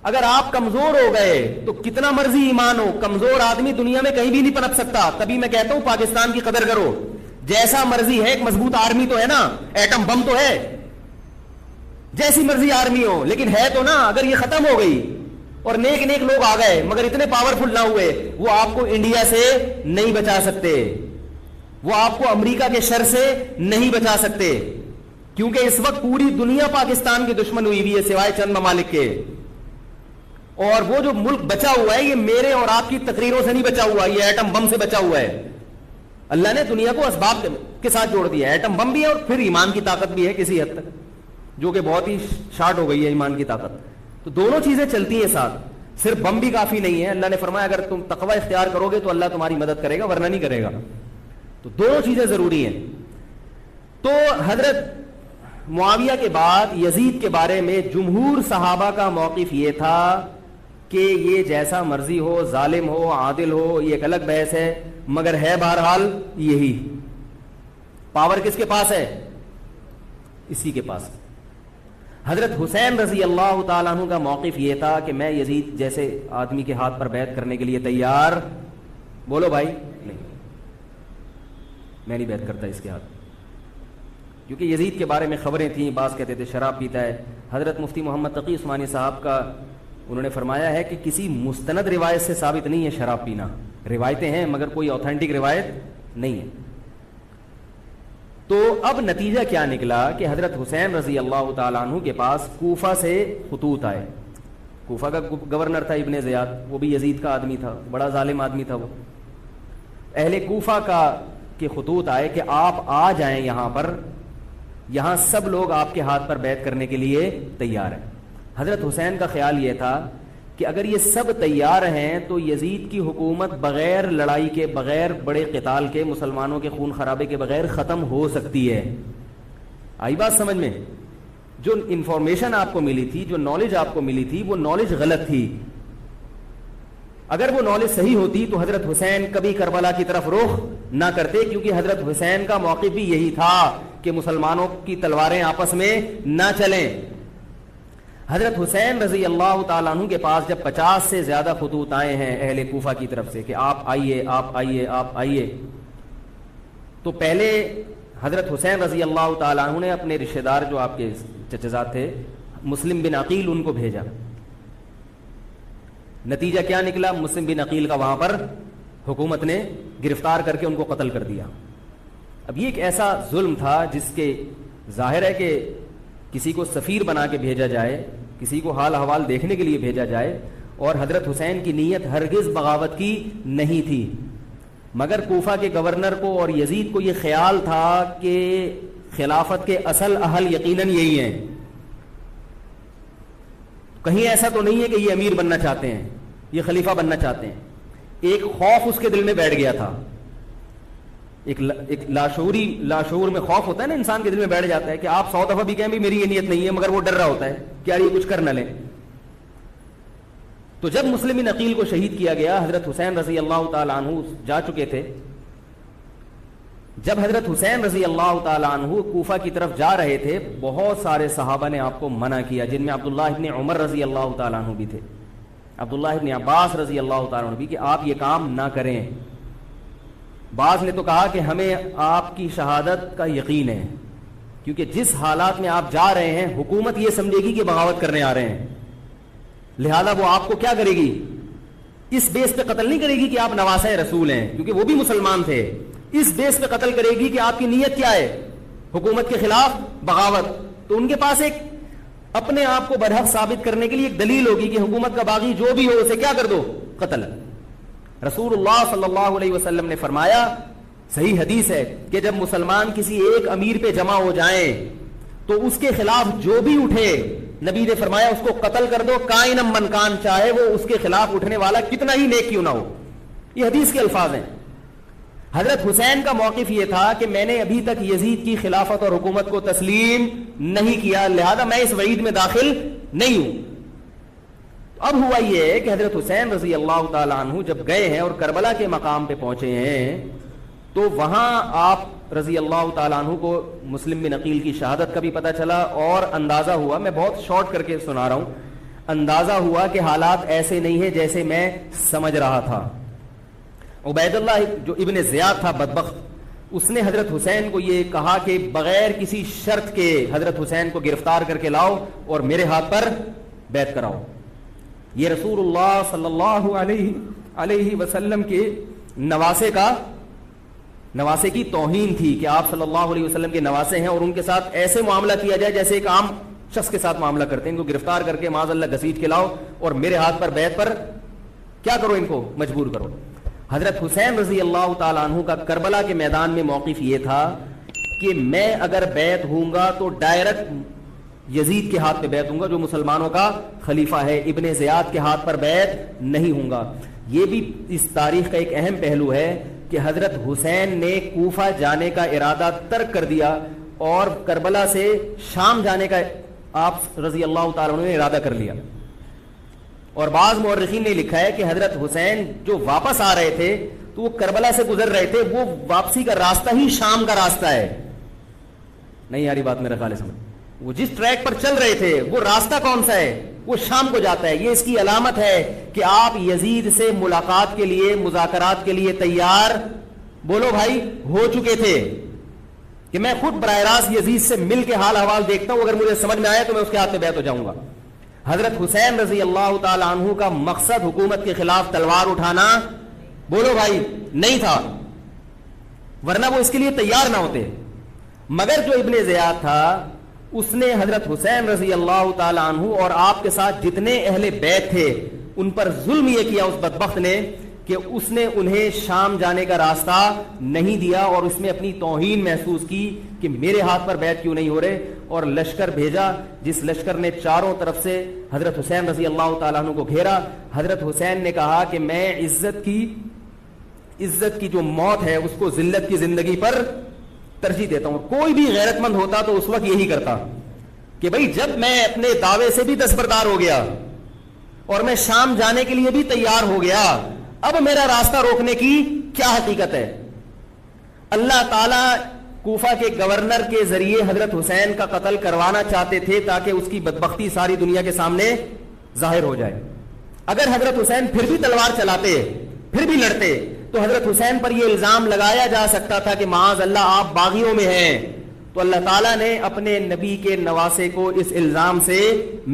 اگر آپ کمزور ہو گئے تو کتنا مرضی ایمان ہو, کمزور آدمی دنیا میں کہیں بھی نہیں پنپ سکتا. تبھی میں کہتا ہوں پاکستان کی قدر کرو. جیسا مرضی ہے, ایک مضبوط آرمی تو ہے نا, ایٹم بم تو ہے, جیسی مرضی آرمی ہو, لیکن ہے تو نا. اگر یہ ختم ہو گئی اور نیک نیک لوگ آ گئے مگر اتنے پاورفل نہ ہوئے, وہ آپ کو انڈیا سے نہیں بچا سکتے, وہ آپ کو امریکہ کے شر سے نہیں بچا سکتے, کیونکہ اس وقت پوری دنیا پاکستان کی دشمن ہوئی ہوئی ہے سوائے چند ممالک کے. اور وہ جو ملک بچا ہوا ہے یہ میرے اور آپ کی تقریروں سے نہیں بچا ہوا, یہ ایٹم بم سے بچا ہوا ہے. اللہ نے دنیا کو اسباب کے ساتھ جوڑ دیا ہے. ایٹم بم بھی ہے اور پھر ایمان کی طاقت بھی ہے کسی حد تک, جو کہ بہت ہی شارٹ ہو گئی ہے ایمان کی طاقت. تو دونوں چیزیں چلتی ہیں ساتھ, صرف بم بھی کافی نہیں ہے. اللہ نے فرمایا اگر تم تقوی اختیار کرو گے تو اللہ تمہاری مدد کرے گا, ورنہ نہیں کرے گا. تو دونوں چیزیں ضروری ہیں. تو حضرت معاویہ کے بعد یزید کے بارے میں جمہور صحابہ کا موقف یہ تھا کہ یہ جیسا مرضی ہو, ظالم ہو, عادل ہو, یہ ایک الگ بحث ہے, مگر ہے بہرحال یہی. پاور کس کے پاس ہے؟ اسی کے پاس. حضرت حسین رضی اللہ تعالیٰ عنہ کا موقف یہ تھا کہ میں یزید جیسے آدمی کے ہاتھ پر بیعت کرنے کے لیے تیار. بولو بھائی, نہیں, میں نہیں بیعت کرتا اس کے ہاتھ, کیونکہ یزید کے بارے میں خبریں تھیں. بعض کہتے تھے شراب پیتا ہے. حضرت مفتی محمد تقی عثمانی صاحب کا انہوں نے فرمایا ہے کہ کسی مستند روایت سے ثابت نہیں ہے شراب پینا. روایتیں ہیں مگر کوئی اوتھینٹک روایت نہیں ہے. تو اب نتیجہ کیا نکلا کہ حضرت حسین رضی اللہ تعالیٰ عنہ کے پاس کوفہ سے خطوط آئے. کوفہ کا گورنر تھا ابن زیاد, وہ بھی یزید کا آدمی تھا, بڑا ظالم آدمی تھا وہ. اہل کوفہ کے خطوط آئے کہ آپ آ جائیں یہاں پر, یہاں سب لوگ آپ کے ہاتھ پر بیعت کرنے کے لیے تیار ہیں. حضرت حسین کا خیال یہ تھا کہ اگر یہ سب تیار ہیں تو یزید کی حکومت بغیر لڑائی کے, بغیر بڑے قتال کے, مسلمانوں کے خون خرابے کے بغیر ختم ہو سکتی ہے. آئی بات سمجھ میں؟ جو انفارمیشن آپ کو ملی تھی, جو نالج آپ کو ملی تھی, وہ نالج غلط تھی. اگر وہ نالج صحیح ہوتی تو حضرت حسین کبھی کربلا کی طرف رخ نہ کرتے, کیونکہ حضرت حسین کا موقف بھی یہی تھا کہ مسلمانوں کی تلواریں آپس میں نہ چلیں. حضرت حسین رضی اللہ تعالیٰ عنہ کے پاس جب 50 سے زیادہ خطوط آئے ہیں اہل کوفہ کی طرف سے کہ آپ آئیے, آپ آئیے, آپ آئیے, تو پہلے حضرت حسین رضی اللہ تعالیٰ عنہ نے اپنے رشتہ دار جو آپ کے چچزاد تھے مسلم بن عقیل, ان کو بھیجا. نتیجہ کیا نکلا؟ مسلم بن عقیل کا وہاں پر حکومت نے گرفتار کر کے ان کو قتل کر دیا. اب یہ ایک ایسا ظلم تھا جس کے ظاہر ہے کہ کسی کو سفیر بنا کے بھیجا جائے, کسی کو حال حوال دیکھنے کے لیے بھیجا جائے, اور حضرت حسین کی نیت ہرگز بغاوت کی نہیں تھی. مگر کوفہ کے گورنر کو اور یزید کو یہ خیال تھا کہ خلافت کے اصل اہل یقیناً یہی ہیں, کہیں ایسا تو نہیں ہے کہ یہ امیر بننا چاہتے ہیں, یہ خلیفہ بننا چاہتے ہیں. ایک خوف اس کے دل میں بیٹھ گیا تھا, ایک لاشعور میں خوف ہوتا ہے نا انسان کے دل میں بیٹھ جاتا ہے کہ آپ 100 دفعہ بھی کہیں بھی میری یہ نیت نہیں ہے, مگر وہ ڈر رہا ہوتا ہے کہ یار یہ کچھ کر نہ لیں. تو جب مسلم بن عقیل کو شہید کیا گیا, حضرت حسین رضی اللہ تعالیٰ عنہ جا چکے تھے. جب حضرت حسین رضی اللہ تعالیٰ عنہ کوفہ کی طرف جا رہے تھے, بہت سارے صحابہ نے آپ کو منع کیا, جن میں عبداللہ ابن عمر رضی اللہ تعالیٰ عنہ بھی تھے, عبداللہ ابن عباس رضی اللہ تعالیٰ عنہ بھی, کہ آپ یہ کام نہ کریں. بعض نے تو کہا کہ ہمیں آپ کی شہادت کا یقین ہے, کیونکہ جس حالات میں آپ جا رہے ہیں حکومت یہ سمجھے گی کہ بغاوت کرنے آ رہے ہیں, لہذا وہ آپ کو کیا کرے گی, اس بیس پہ قتل نہیں کرے گی کہ آپ نواسہ رسول ہیں, کیونکہ وہ بھی مسلمان تھے. اس بیس پہ قتل کرے گی کہ آپ کی نیت کیا ہے, حکومت کے خلاف بغاوت. تو ان کے پاس ایک اپنے آپ کو برحق ثابت کرنے کے لیے ایک دلیل ہوگی کہ حکومت کا باغی جو بھی ہو اسے کیا کر دو, قتل. رسول اللہ صلی اللہ علیہ وسلم نے فرمایا, صحیح حدیث ہے, کہ جب مسلمان کسی ایک امیر پہ جمع ہو جائیں تو اس کے خلاف جو بھی اٹھے, نبی نے فرمایا اس کو قتل کر دو, کائنم من کان, چاہے وہ اس کے خلاف اٹھنے والا کتنا ہی نیک کیوں نہ ہو. یہ حدیث کے الفاظ ہیں. حضرت حسین کا موقف یہ تھا کہ میں نے ابھی تک یزید کی خلافت اور حکومت کو تسلیم نہیں کیا, لہذا میں اس وعید میں داخل نہیں ہوں. اب ہوا یہ ہے کہ حضرت حسین رضی اللہ تعالیٰ عنہ جب گئے ہیں اور کربلا کے مقام پہ پہنچے ہیں تو وہاں آپ رضی اللہ تعالیٰ عنہ کو مسلم بن عقیل کی شہادت کا بھی پتہ چلا اور اندازہ ہوا, میں بہت شارٹ کر کے سنا رہا ہوں, اندازہ ہوا کہ حالات ایسے نہیں ہیں جیسے میں سمجھ رہا تھا. عبید اللہ جو ابن زیاد تھا بدبخت, اس نے حضرت حسین کو یہ کہا کہ بغیر کسی شرط کے حضرت حسین کو گرفتار کر کے لاؤ اور میرے ہاتھ پر بیعت کراؤ. یہ رسول اللہ صلی اللہ علیہ وسلم کے نواسے کی توہین تھی کہ آپ صلی اللہ علیہ وسلم کے نواسے ہیں اور ان کے ساتھ ایسے معاملہ کیا جائے جیسے ایک عام شخص کے ساتھ معاملہ کرتے ہیں. ان کو گرفتار کر کے معاذ اللہ گھسیٹ کے لاؤ اور میرے ہاتھ پر بیعت پر کیا کرو, ان کو مجبور کرو. حضرت حسین رضی اللہ تعالیٰ عنہ کا کربلا کے میدان میں موقف یہ تھا کہ میں اگر بیعت ہوں گا تو ڈائریکٹ یزید کے ہاتھ پہ بیعت ہوں گا جو مسلمانوں کا خلیفہ ہے, ابن زیاد کے ہاتھ پر بیعت نہیں ہوں گا. یہ بھی اس تاریخ کا ایک اہم پہلو ہے کہ حضرت حسین نے کوفہ جانے کا ارادہ ترک کر دیا اور کربلا سے شام جانے کا آپ رضی اللہ تعالیٰ عنہ نے ارادہ کر لیا. اور بعض مورخین نے لکھا ہے کہ حضرت حسین جو واپس آ رہے تھے تو وہ کربلا سے گزر رہے تھے, وہ واپسی کا راستہ ہی شام کا راستہ ہے. نہیں یاری بات میرا خیال ہے سمجھ, وہ جس ٹریک پر چل رہے تھے وہ راستہ کون سا ہے, وہ شام کو جاتا ہے. یہ اس کی علامت ہے کہ آپ یزید سے ملاقات کے لیے, مذاکرات کے لیے تیار بولو بھائی ہو چکے تھے کہ میں خود براہ راست یزید سے مل کے حال احوال دیکھتا ہوں, اگر مجھے سمجھ میں آیا تو میں اس کے ہاتھ میں بیعت ہو جاؤں گا. حضرت حسین رضی اللہ تعالی عنہ کا مقصد حکومت کے خلاف تلوار اٹھانا بولو بھائی نہیں تھا, ورنہ وہ اس کے لیے تیار نہ ہوتے. مگر جو ابن زیاد تھا اس نے حضرت حسین رضی اللہ تعالی عنہ اور آپ کے ساتھ جتنے اہل بیت تھے ان پر ظلم یہ کیا اس بدبخت نے کہ اس نے انہیں شام جانے کا راستہ نہیں دیا اور اس میں اپنی توہین محسوس کی کہ میرے ہاتھ پر بیعت کیوں نہیں ہو رہے, اور لشکر بھیجا جس لشکر نے چاروں طرف سے حضرت حسین رضی اللہ تعالیٰ عنہ کو گھیرا. حضرت حسین نے کہا کہ میں عزت کی جو موت ہے اس کو ذلت کی زندگی پر ترجیح دیتا ہوں. کوئی بھی غیرت مند ہوتا تو اس وقت یہی کرتا کہ بھئی جب میں اپنے دعوے سے بھی دستبردار ہو گیا اور میں شام جانے کے لیے بھی تیار ہو گیا, اب میرا راستہ روکنے کی کیا حقیقت ہے. اللہ تعالیٰ کوفہ کے گورنر کے ذریعے حضرت حسین کا قتل کروانا چاہتے تھے تاکہ اس کی بدبختی ساری دنیا کے سامنے ظاہر ہو جائے. اگر حضرت حسین پھر بھی تلوار چلاتے, پھر بھی لڑتے, تو حضرت حسین پر یہ الزام لگایا جا سکتا تھا کہ معاذ اللہ آپ باغیوں میں ہیں. تو اللہ تعالیٰ نے اپنے نبی کے نواسے کو اس الزام سے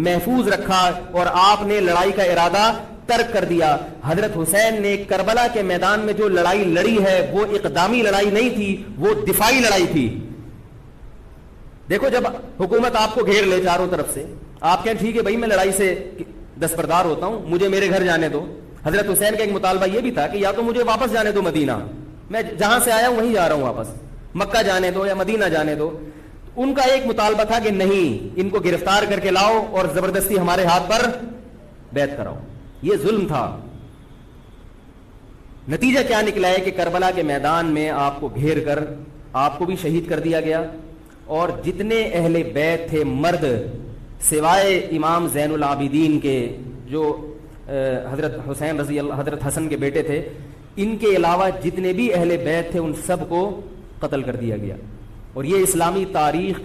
محفوظ رکھا اور آپ نے لڑائی کا ارادہ ترک کر دیا. حضرت حسین نے کربلا کے میدان میں جو لڑائی لڑی ہے وہ اقدامی لڑائی نہیں تھی, وہ دفاعی لڑائی تھی. دیکھو جب حکومت آپ کو گھیر لے چاروں طرف سے, آپ کہیں ٹھیک ہے بھائی میں لڑائی سے دستبردار ہوتا ہوں, مجھے میرے گھر جانے دو. حضرت حسین کا ایک مطالبہ یہ بھی تھا کہ یا تو مجھے واپس جانے دو مدینہ, میں جہاں سے آیا ہوں وہیں جا رہا ہوں واپس, مکہ جانے دو یا مدینہ جانے دو. ان کا ایک مطالبہ تھا کہ نہیں, ان کو گرفتار کر کے لاؤ اور زبردستی ہمارے ہاتھ پر بیعت کراؤ. یہ ظلم تھا. نتیجہ کیا نکلا ہے کہ کربلا کے میدان میں آپ کو گھیر کر آپ کو بھی شہید کر دیا گیا, اور جتنے اہل بیت تھے مرد سوائے امام زین العابدین کے جو حضرت حسین رضی اللہ حضرت حسن کے بیٹے تھے, ان کے علاوہ جتنے بھی اہل بیت تھے ان سب کو قتل کر دیا گیا. اور یہ اسلامی تاریخ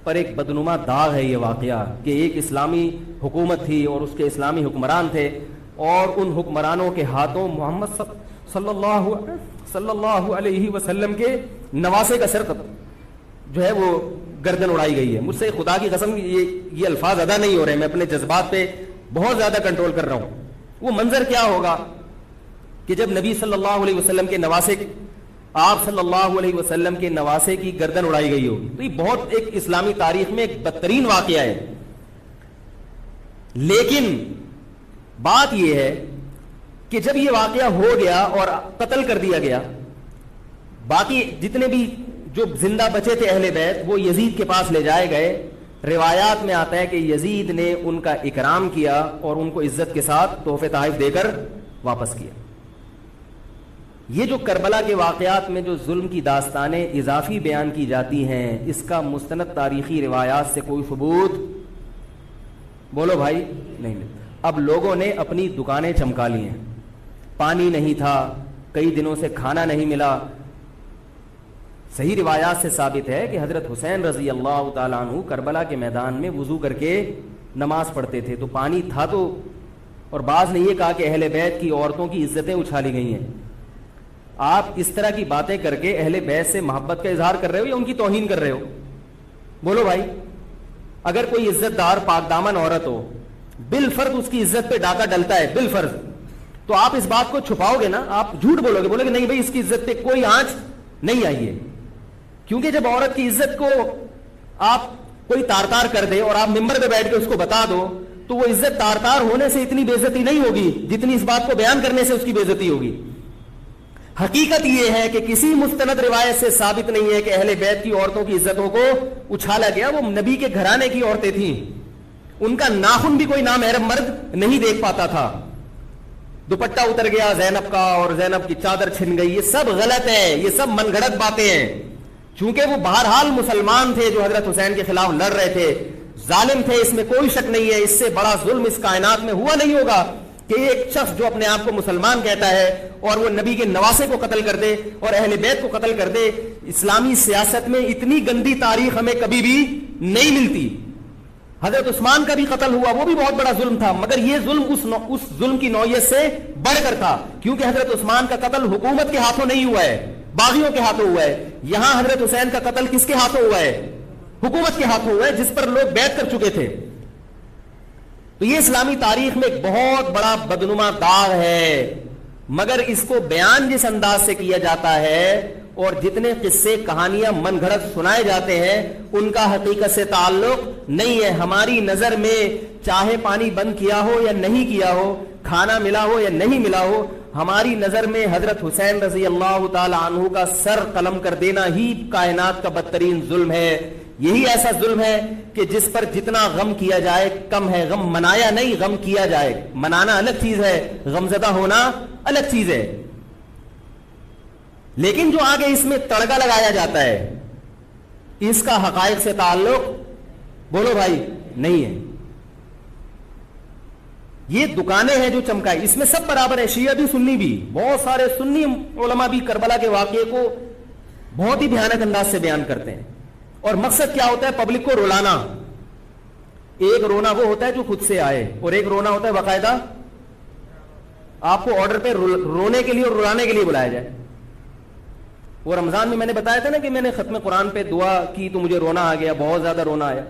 پر ایک بدنما داغ ہے یہ واقعہ کہ ایک اسلامی حکومت تھی اور اس کے اسلامی حکمران تھے, اور ان حکمرانوں کے ہاتھوں محمد صلی اللہ علیہ وسلم کے نواسے کا سر جو ہے وہ گردن اڑائی گئی ہے. مجھ سے خدا کی قسم یہ الفاظ ادا نہیں ہو رہے, میں اپنے جذبات پہ بہت زیادہ کنٹرول کر رہا ہوں. وہ منظر کیا ہوگا کہ جب نبی صلی اللہ علیہ وسلم کے نواسے, آپ صلی اللہ علیہ وسلم کے نواسے کی گردن اڑائی گئی ہوگی. تو یہ بہت ایک اسلامی تاریخ میں ایک بدترین واقعہ ہے. لیکن بات یہ ہے کہ جب یہ واقعہ ہو گیا اور قتل کر دیا گیا, باقی جتنے بھی جو زندہ بچے تھے اہل بیت وہ یزید کے پاس لے جائے گئے. روایات میں آتا ہے کہ یزید نے ان کا اکرام کیا اور ان کو عزت کے ساتھ تحفے تحائف دے کر واپس کیا. یہ جو کربلا کے واقعات میں جو ظلم کی داستانیں اضافی بیان کی جاتی ہیں, اس کا مستند تاریخی روایات سے کوئی ثبوت بولو بھائی نہیں ملتا. اب لوگوں نے اپنی دکانیں چمکا لی ہیں, پانی نہیں تھا, کئی دنوں سے کھانا نہیں ملا. صحیح روایات سے ثابت ہے کہ حضرت حسین رضی اللہ تعالیٰ عنہ کربلا کے میدان میں وضو کر کے نماز پڑھتے تھے, تو پانی تھا تو, اور بعض نے یہ کہا کہ اہل بیت کی عورتوں کی عزتیں اچھالی گئی ہیں. آپ اس طرح کی باتیں کر کے اہل بیت سے محبت کا اظہار کر رہے ہو یا ان کی توہین کر رہے ہو؟ بولو بھائی. اگر کوئی عزت دار پاک دامن عورت ہو, بالفرض اس کی عزت پہ ڈاکہ ڈلتا ہے بالفرض, تو آپ اس بات کو چھپاؤ گے نا, آپ جھوٹ بولو گے, بولو گے نہیں بھائی اس کی عزت پہ کوئی آنچ نہیں آئی ہے. کیونکہ جب عورت کی عزت کو آپ کوئی تار تار کر دے اور آپ ممبر پہ بیٹھ کے اس کو بتا دو, تو وہ عزت تار تار ہونے سے اتنی بے عزتی نہیں ہوگی جتنی اس بات کو بیان کرنے سے اس کی بے عزتی ہوگی. حقیقت یہ ہے کہ کسی مستند روایت سے ثابت نہیں ہے کہ اہل بیت کی عورتوں کی عزتوں کو اچھالا گیا. وہ نبی کے گھرانے کی عورتیں تھیں, ان کا ناخن بھی کوئی نامحرم مرد نہیں دیکھ پاتا تھا. دوپٹہ اتر گیا زینب کا اور زینب کی چادر چھن گئی, یہ سب غلط ہے, یہ سب من گھڑت باتیں ہیں. چونکہ وہ بہرحال مسلمان تھے جو حضرت حسین کے خلاف لڑ رہے تھے, ظالم تھے, اس میں کوئی شک نہیں ہے. اس سے بڑا ظلم اس کائنات میں ہوا نہیں ہوگا کہ ایک شخص جو اپنے آپ کو مسلمان کہتا ہے اور وہ نبی کے نواسے کو قتل کر دے اور اہل بیت کو قتل کر دے. اسلامی سیاست میں اتنی گندی تاریخ ہمیں کبھی بھی نہیں ملتی. حضرت عثمان کا بھی قتل ہوا, وہ بھی بہت بڑا ظلم تھا, مگر یہ ظلم اس ظلم کی نوعیت سے بڑھ کر تھا, کیونکہ حضرت عثمان کا قتل حکومت کے ہاتھوں نہیں ہوا ہے, باغیوں کے ہاتھوں ہوا ہے. یہاں حضرت حسین کا قتل کس کے ہاتھوں ہوا ہے؟ حکومت کے ہاتھوں ہوا ہے, جس پر لوگ بیعت کر چکے تھے. تو یہ اسلامی تاریخ میں ایک بہت بڑا بدنما داغ ہے, مگر اس کو بیان جس انداز سے کیا جاتا ہے اور جتنے قصے کہانیاں من گھڑت سنائے جاتے ہیں ان کا حقیقت سے تعلق نہیں ہے. ہماری نظر میں چاہے پانی بند کیا ہو یا نہیں کیا ہو, کھانا ملا ہو یا نہیں ملا ہو, ہماری نظر میں حضرت حسین رضی اللہ تعالی عنہ کا سر قلم کر دینا ہی کائنات کا بدترین ظلم ہے. یہی ایسا ظلم ہے کہ جس پر جتنا غم کیا جائے کم ہے. غم منایا نہیں, غم کیا جائے. منانا الگ چیز ہے, غمزدہ ہونا الگ چیز ہے. لیکن جو آگے اس میں تڑکا لگایا جاتا ہے اس کا حقائق سے تعلق, بولو بھائی, نہیں ہے. یہ دکانیں ہیں جو چمکائی, اس میں سب برابر ہے, شیعہ بھی سنی بھی. بہت سارے سنی علماء بھی کربلا کے واقعے کو بہت ہی بھیانک انداز سے بیان کرتے ہیں, اور مقصد کیا ہوتا ہے؟ پبلک کو رلانا. ایک رونا وہ ہوتا ہے جو خود سے آئے, اور ایک رونا ہوتا ہے باقاعدہ آپ کو آرڈر پہ رونے کے لیے اور رلانے کے لیے بلایا جائے. وہ رمضان میں نے بتایا تھا نا کہ میں نے ختم قرآن پہ دعا کی تو مجھے رونا آ گیا, بہت زیادہ رونا آیا.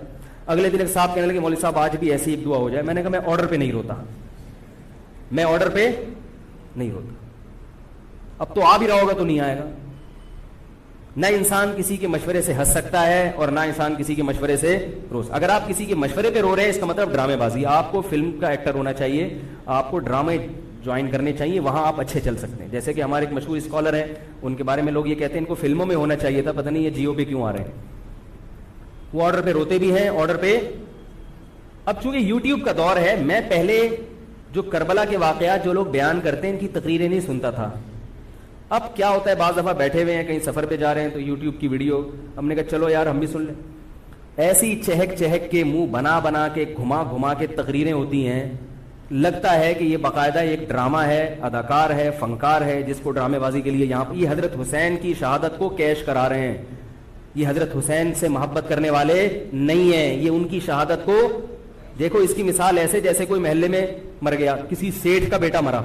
اگلے دن ایک صاحب کہنے لگے مولوی صاحب آج بھی ایسی ایک دعا ہو جائے. میں نے کہا میں آرڈر پہ نہیں روتا, میں آرڈر پہ نہیں روتا. اب تو آ بھی رہا ہوگا تو نہیں آئے گا. نہ انسان کسی کے مشورے سے ہنس سکتا ہے اور نہ انسان کسی کے مشورے سے رو. اگر آپ کسی کے مشورے پہ رو رہے ہیں اس کا مطلب ڈرامے بازی. آپ کو فلم کا ایکٹر ہونا چاہیے, آپ کو ڈرامے جوائن کرنے چاہیے, وہاں آپ اچھے چل سکتے ہیں. جیسے کہ ہمارے ایک مشہور اسکالر ہیں, ان کے بارے میں لوگ یہ کہتے ہیں ان کو فلموں میں ہونا چاہیے تھا, پتہ نہیں یہ جیو پہ کیوں آ رہے ہیں. وہ آرڈر پہ روتے بھی ہیں, آرڈر پہ. اب چونکہ یوٹیوب کا دور ہے, میں پہلے جو کربلا کے واقعات جو لوگ بیان کرتے ہیں ان کی تقریریں نہیں سنتا تھا. اب کیا ہوتا ہے, بعض دفعہ بیٹھے ہوئے ہیں کہیں سفر پہ جا رہے ہیں تو یوٹیوب کی ویڈیو, ہم نے کہا چلو یار ہم بھی سن لیں. ایسی چہک چہک کے منہ بنا بنا کے گھما گھما کے تقریریں ہوتی ہیں, لگتا ہے کہ یہ باقاعدہ ایک ڈرامہ ہے, اداکار ہے, فنکار ہے جس کو ڈرامے بازی کے لیے یہاں. یہ حضرت حسین کی شہادت کو کیش کرا رہے ہیں. یہ حضرت حسین سے محبت کرنے والے نہیں ہیں, یہ ان کی شہادت کو دیکھو. اس کی مثال ایسے جیسے کوئی محلے میں مر گیا, کسی سیٹھ کا بیٹا مرا,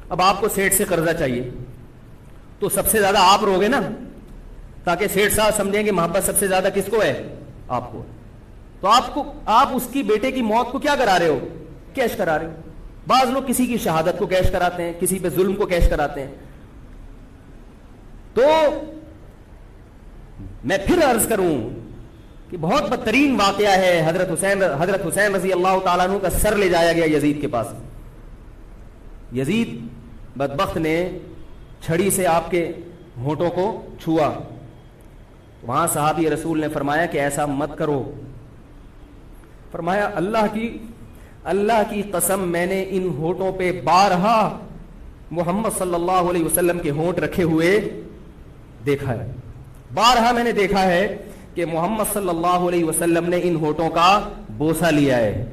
اب آپ کو سیٹھ سے قرضہ چاہیے تو سب سے زیادہ آپ روگے نا, تاکہ سیٹھ صاحب سمجھیں کہ محبت سب سے زیادہ کس کو ہے؟ آپ کو. تو آپ اس کی بیٹے کی موت کو کیا کرا رہے ہو؟ کیش کرا رہے ہو. بعض لوگ کسی کی شہادت کو کیش کراتے ہیں, کسی پہ ظلم کو کیش کراتے ہیں. تو میں پھر عرض کروں کہ بہت بدترین واقعہ ہے. حضرت حسین رضی اللہ تعالیٰ عنہ کا سر لے جایا گیا یزید کے پاس. یزید بدبخت نے چھڑی سے آپ کے ہونٹوں کو چھوا. وہاں صحابی رسول نے فرمایا کہ ایسا مت کرو. فرمایا اللہ کی قسم میں نے ان ہونٹوں پہ بارہا محمد صلی اللہ علیہ وسلم کے ہونٹ رکھے ہوئے دیکھا ہے. بارہا میں نے دیکھا ہے کہ محمد صلی اللہ علیہ وسلم نے ان ہونٹوں کا بوسہ لیا ہے.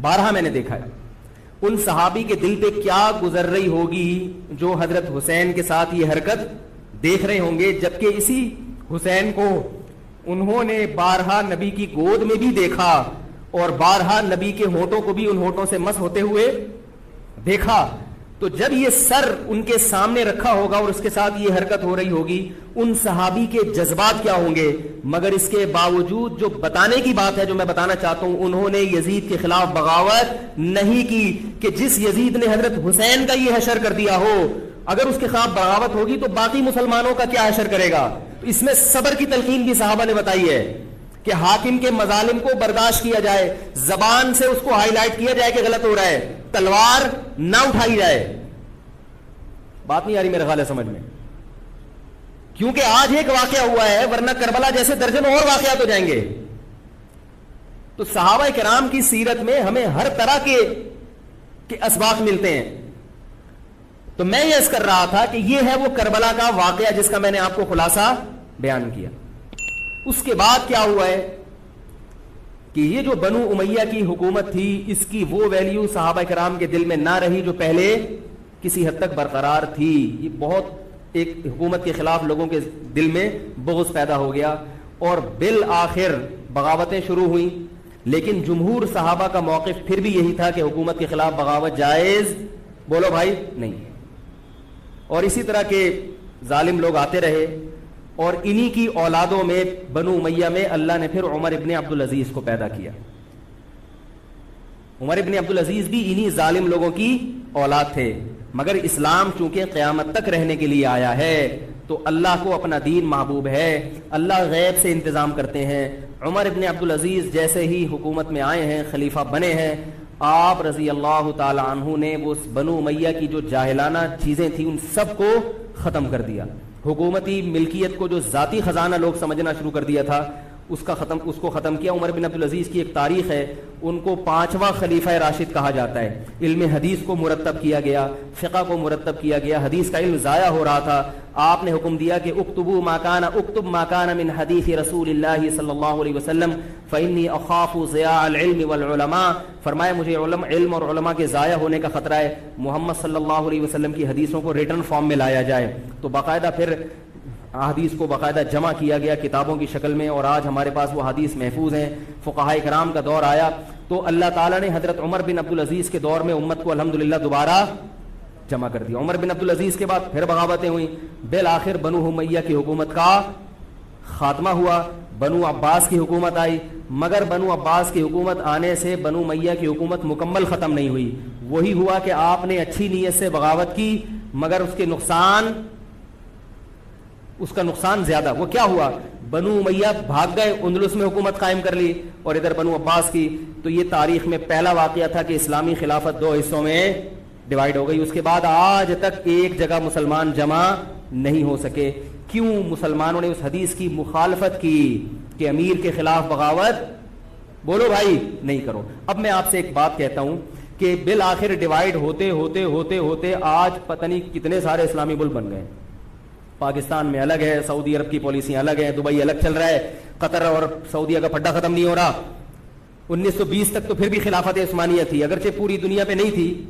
بارہا میں نے دیکھا ہے ان صحابی کے دل پہ کیا گزر رہی ہوگی جو حضرت حسین کے ساتھ یہ حرکت دیکھ رہے ہوں گے، جبکہ اسی حسین کو انہوں نے بارہا نبی کی گود میں بھی دیکھا اور بارہا نبی کے ہونٹوں کو بھی ان ہونٹوں سے مس ہوتے ہوئے دیکھا. تو جب یہ سر ان کے سامنے رکھا ہوگا اور اس کے ساتھ یہ حرکت ہو رہی ہوگی، ان صحابی کے جذبات کیا ہوں گے. مگر اس کے باوجود جو بتانے کی بات ہے، جو میں بتانا چاہتا ہوں، انہوں نے یزید کے خلاف بغاوت نہیں کی کہ جس یزید نے حضرت حسین کا یہ حشر کر دیا ہو، اگر اس کے خلاف بغاوت ہوگی تو باقی مسلمانوں کا کیا حشر کرے گا. اس میں صبر کی تلقین بھی صحابہ نے بتائی ہے کہ حاکم کے مظالم کو برداشت کیا جائے، زبان سے اس کو ہائی لائٹ کیا جائے کہ غلط ہو رہا ہے، تلوار نہ اٹھائی جائے. بات نہیں آ رہی میرے خیال ہے سمجھ میں، کیونکہ آج ایک واقعہ ہوا ہے، ورنہ کربلا جیسے درجن اور واقعات ہو جائیں گے. تو صحابہ کرام کی سیرت میں ہمیں ہر طرح کے اسباق ملتے ہیں. تو میں یہ عرض کر رہا تھا کہ یہ ہے وہ کربلا کا واقعہ جس کا میں نے آپ کو خلاصہ بیان کیا. اس کے بعد کیا ہوا ہے کہ یہ جو بنو امیہ کی حکومت تھی، اس کی وہ ویلیو صحابہ کرام کے دل میں نہ رہی جو پہلے کسی حد تک برقرار تھی. یہ بہت ایک حکومت کے خلاف لوگوں کے دل میں بغض پیدا ہو گیا اور بالآخر بغاوتیں شروع ہوئیں. لیکن جمہور صحابہ کا موقف پھر بھی یہی تھا کہ حکومت کے خلاف بغاوت جائز، بولو بھائی، نہیں. اور اسی طرح کے ظالم لوگ آتے رہے اور انہی کی اولادوں میں بنو امیہ میں اللہ نے پھر عمر ابن عبدالعزیز کو پیدا کیا. عمر ابن عبدالعزیز بھی انہی ظالم لوگوں کی اولاد تھے، مگر اسلام چونکہ قیامت تک رہنے کے لیے آیا ہے تو اللہ کو اپنا دین محبوب ہے، اللہ غیب سے انتظام کرتے ہیں. عمر ابن عبدالعزیز جیسے ہی حکومت میں آئے ہیں، خلیفہ بنے ہیں، آپ رضی اللہ تعالی عنہ نے وہ بنو امیہ کی جو جاہلانہ چیزیں تھیں ان سب کو ختم کر دیا. حکومتی ملکیت کو جو ذاتی خزانہ لوگ سمجھنا شروع کر دیا تھا اس کو ختم کیا. عمر بن عبدالعزیز کی ایک تاریخ ہے، ان کو 5واں خلیفہ راشد کہا جاتا ہے. علم حدیث کو مرتب کیا گیا، فقہ کو مرتب کیا گیا، حدیث کا علم ضائع ہو رہا تھا. آپ نے حکم دیا کہ اکتب ما کان من حدیث رسول اللہ صلی اللہ علیہ وسلم فإنی اخاف ضیاع العلم والعلماء. فرمایا مجھے علم اور علماء کے ضائع ہونے کا خطرہ ہے، محمد صلی اللہ علیہ وسلم کی حدیثوں کو ریٹن فارم میں لایا جائے. تو باقاعدہ پھر حدیث کو باقاعدہ جمع کیا گیا کتابوں کی شکل میں، اور آج ہمارے پاس وہ حدیث محفوظ ہیں. فقہاء کرام کا دور آیا تو اللہ تعالیٰ نے حضرت عمر بن عبدالعزیز کے دور میں امت کو الحمدللہ دوبارہ جمع کر دیا. عمر بن عبدالعزیز کے بعد پھر بغاوتیں ہوئیں، بالآخر بنو امیہ کی حکومت کا خاتمہ ہوا. بنو عباس کی حکومت آئی، مگر بنو عباس کی حکومت آنے سے بنو امیہ کی حکومت مکمل ختم نہیں ہوئی. وہی ہوا کہ آپ نے اچھی نیت سے بغاوت کی، مگر اس کا نقصان زیادہ. وہ کیا ہوا؟ بنو امیہ بھاگ گئے، اندلس میں حکومت قائم کر لی، اور ادھر بنو عباس کی. تو یہ تاریخ میں پہلا واقعہ تھا کہ اسلامی خلافت 2 حصوں میں ڈیوائیڈ ہو گئی. اس کے بعد آج تک ایک جگہ مسلمان جمع نہیں ہو سکے. کیوں؟ مسلمانوں نے اس حدیث کی مخالفت کی کہ امیر کے خلاف بغاوت، بولو بھائی، نہیں کرو. اب میں آپ سے ایک بات کہتا ہوں کہ بالآخر ڈیوائیڈ ہوتے ہوتے ہوتے ہوتے آج پتہ نہیں کتنے سارے اسلامی ملک بن گئے. پاکستان میں الگ ہے، سعودی عرب کی پالیسیاں الگ ہیں، دبئی الگ چل رہا ہے، قطر اور سعودیہ کا پھڈا ختم نہیں ہو رہا. 1920 تک تو پھر بھی خلافت عثمانیہ تھی، اگرچہ پوری دنیا پہ نہیں تھی.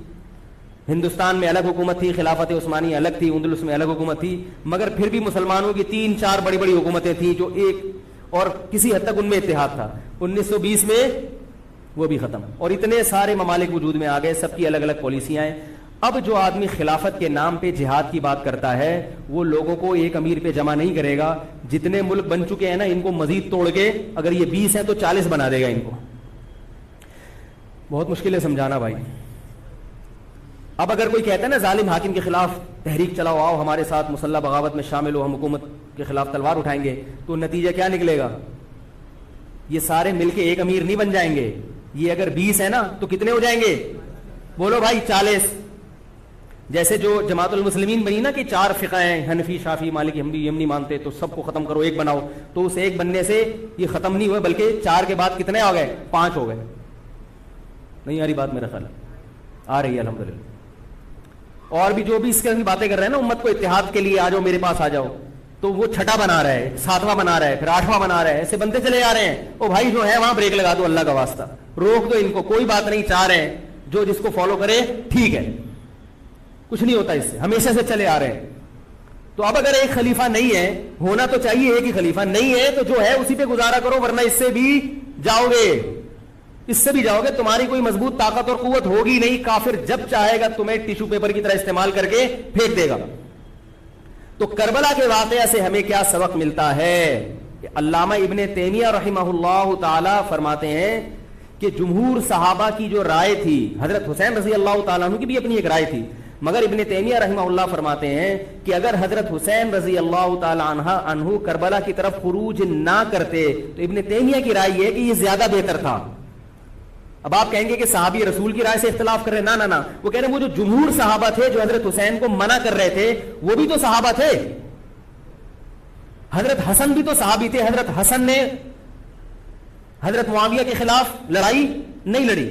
ہندوستان میں الگ حکومت تھی، خلافت عثمانیہ الگ تھی، اندلس میں الگ حکومت تھی، مگر پھر بھی مسلمانوں کی 3-4 بڑی بڑی حکومتیں تھیں جو ایک اور کسی حد تک ان میں اتحاد تھا. 1920 میں وہ بھی ختم، اور اتنے سارے ممالک وجود میں آ گئے، سب کی الگ الگ پالیسیاں ہیں. اب جو آدمی خلافت کے نام پہ جہاد کی بات کرتا ہے وہ لوگوں کو ایک امیر پہ جمع نہیں کرے گا. جتنے ملک بن چکے ہیں نا، ان کو مزید توڑ کے، اگر یہ 20 ہیں تو 40 بنا دے گا. ان کو بہت مشکل ہے سمجھانا بھائی. اب اگر کوئی کہتا ہے نا ظالم حاکم کے خلاف تحریک چلاؤ، آؤ ہمارے ساتھ مسلح بغاوت میں شامل ہو، ہم حکومت کے خلاف تلوار اٹھائیں گے، تو نتیجہ کیا نکلے گا؟ یہ سارے مل کے ایک امیر نہیں بن جائیں گے. یہ اگر 20 ہے نا تو کتنے ہو جائیں گے؟ بولو بھائی، 40. جیسے جو جماعت المسلمین بنی نا کہ 4 فقہ ہیں، حنفی، شافعی، مالکی، حنبلی، ہم نہیں مانتے، تو سب کو ختم کرو، ایک بناؤ. تو اس ایک بننے سے یہ ختم نہیں ہوئے، بلکہ 4 کے بعد کتنے ہو گئے؟ 5 ہو گئے. نہیں آ رہی بات؟ میرا خیال آ رہی ہے الحمدللہ. اور بھی جو بھی اس کی باتیں کر رہے ہیں نا، امت کو اتحاد کے لیے آ جاؤ، میرے پاس آ جاؤ، تو وہ چھٹا بنا رہا ہے, 7واں بنا رہا ہے, پھر 8واں بنا رہا ہے, ایسے بنتے چلے جا رہے ہیں. او بھائی جو ہے وہاں بریک لگا دو, اللہ کا واسطہ روک دو ان کو, کوئی بات نہیں, چاہ رہے ہیں جو جس کو فالو کرے ٹھیک ہے, کچھ نہیں ہوتا اس سے, ہمیشہ سے چلے آ رہے ہیں. تو اب اگر ایک خلیفہ نہیں ہے, ہونا تو چاہیے ایک ہی خلیفہ, نہیں ہے تو جو ہے اسی پہ گزارا کرو, ورنہ اس سے بھی جاؤ گے, اس سے بھی جاؤ گے. تمہاری کوئی مضبوط طاقت اور قوت ہوگی نہیں, کافر جب چاہے گا تمہیں ٹیشو پیپر کی طرح استعمال کر کے پھینک دے گا. تو کربلا کے واقعہ سے ہمیں کیا سبق ملتا ہے کہ علامہ ابن تیمیہ رحمہ اللہ تعالی فرماتے ہیں کہ جمہور صحابہ کی جو رائے تھی, حضرت حسین رضی اللہ تعالیٰ عنہ کی بھی اپنی ایک رائے تھی, مگر ابن تیمیہ رحمہ اللہ فرماتے ہیں کہ اگر حضرت حسین رضی اللہ تعالیٰ عنہ کربلا کی طرف خروج نہ کرتے تو ابن تیمیہ کی رائے یہ کہ یہ زیادہ بہتر تھا. اب آپ کہیں گے کہ صحابی رسول کی رائے سے اختلاف کر رہے ہیں, نہ, وہ کہہ رہے ہیں وہ جو جمہور صحابہ تھے جو حضرت حسین کو منع کر رہے تھے وہ بھی تو صحابہ تھے. حضرت حسن بھی تو صحابی تھے, حضرت حسن نے حضرت معاویہ کے خلاف لڑائی نہیں لڑی.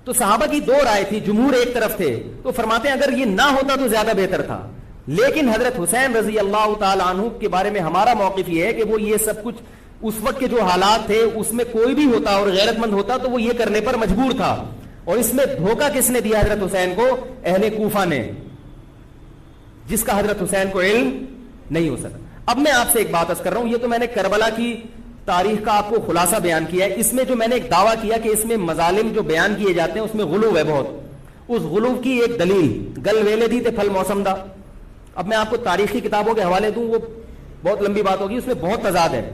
تو صحابہ کی دو رائے تھی, جمہور ایک طرف تھے, تو فرماتے ہیں اگر یہ نہ ہوتا تو زیادہ بہتر تھا. لیکن حضرت حسین رضی اللہ تعالی عنہ کے بارے میں ہمارا موقف یہ ہے کہ وہ یہ سب کچھ اس وقت کے جو حالات تھے اس میں کوئی بھی ہوتا اور غیرت مند ہوتا تو وہ یہ کرنے پر مجبور تھا. اور اس میں دھوکہ کس نے دیا حضرت حسین کو؟ اہل کوفہ نے, جس کا حضرت حسین کو علم نہیں ہو سکا. اب میں آپ سے ایک بات عرض کر رہا ہوں, یہ تو میں نے کربلا کی تاریخ کا آپ کو خلاصہ بیان کیا ہے. اس میں جو میں نے ایک دعویٰ کیا کہ اس میں مظالم جو بیان کیے جاتے ہیں اس میں غلو ہے بہت, اس غلو کی ایک دلیل گل ویلے دی تے پھل موسم دا. اب میں آپ کو تاریخی کتابوں کے حوالے دوں, وہ بہت لمبی بات ہوگی, اس میں بہت تضاد ہے.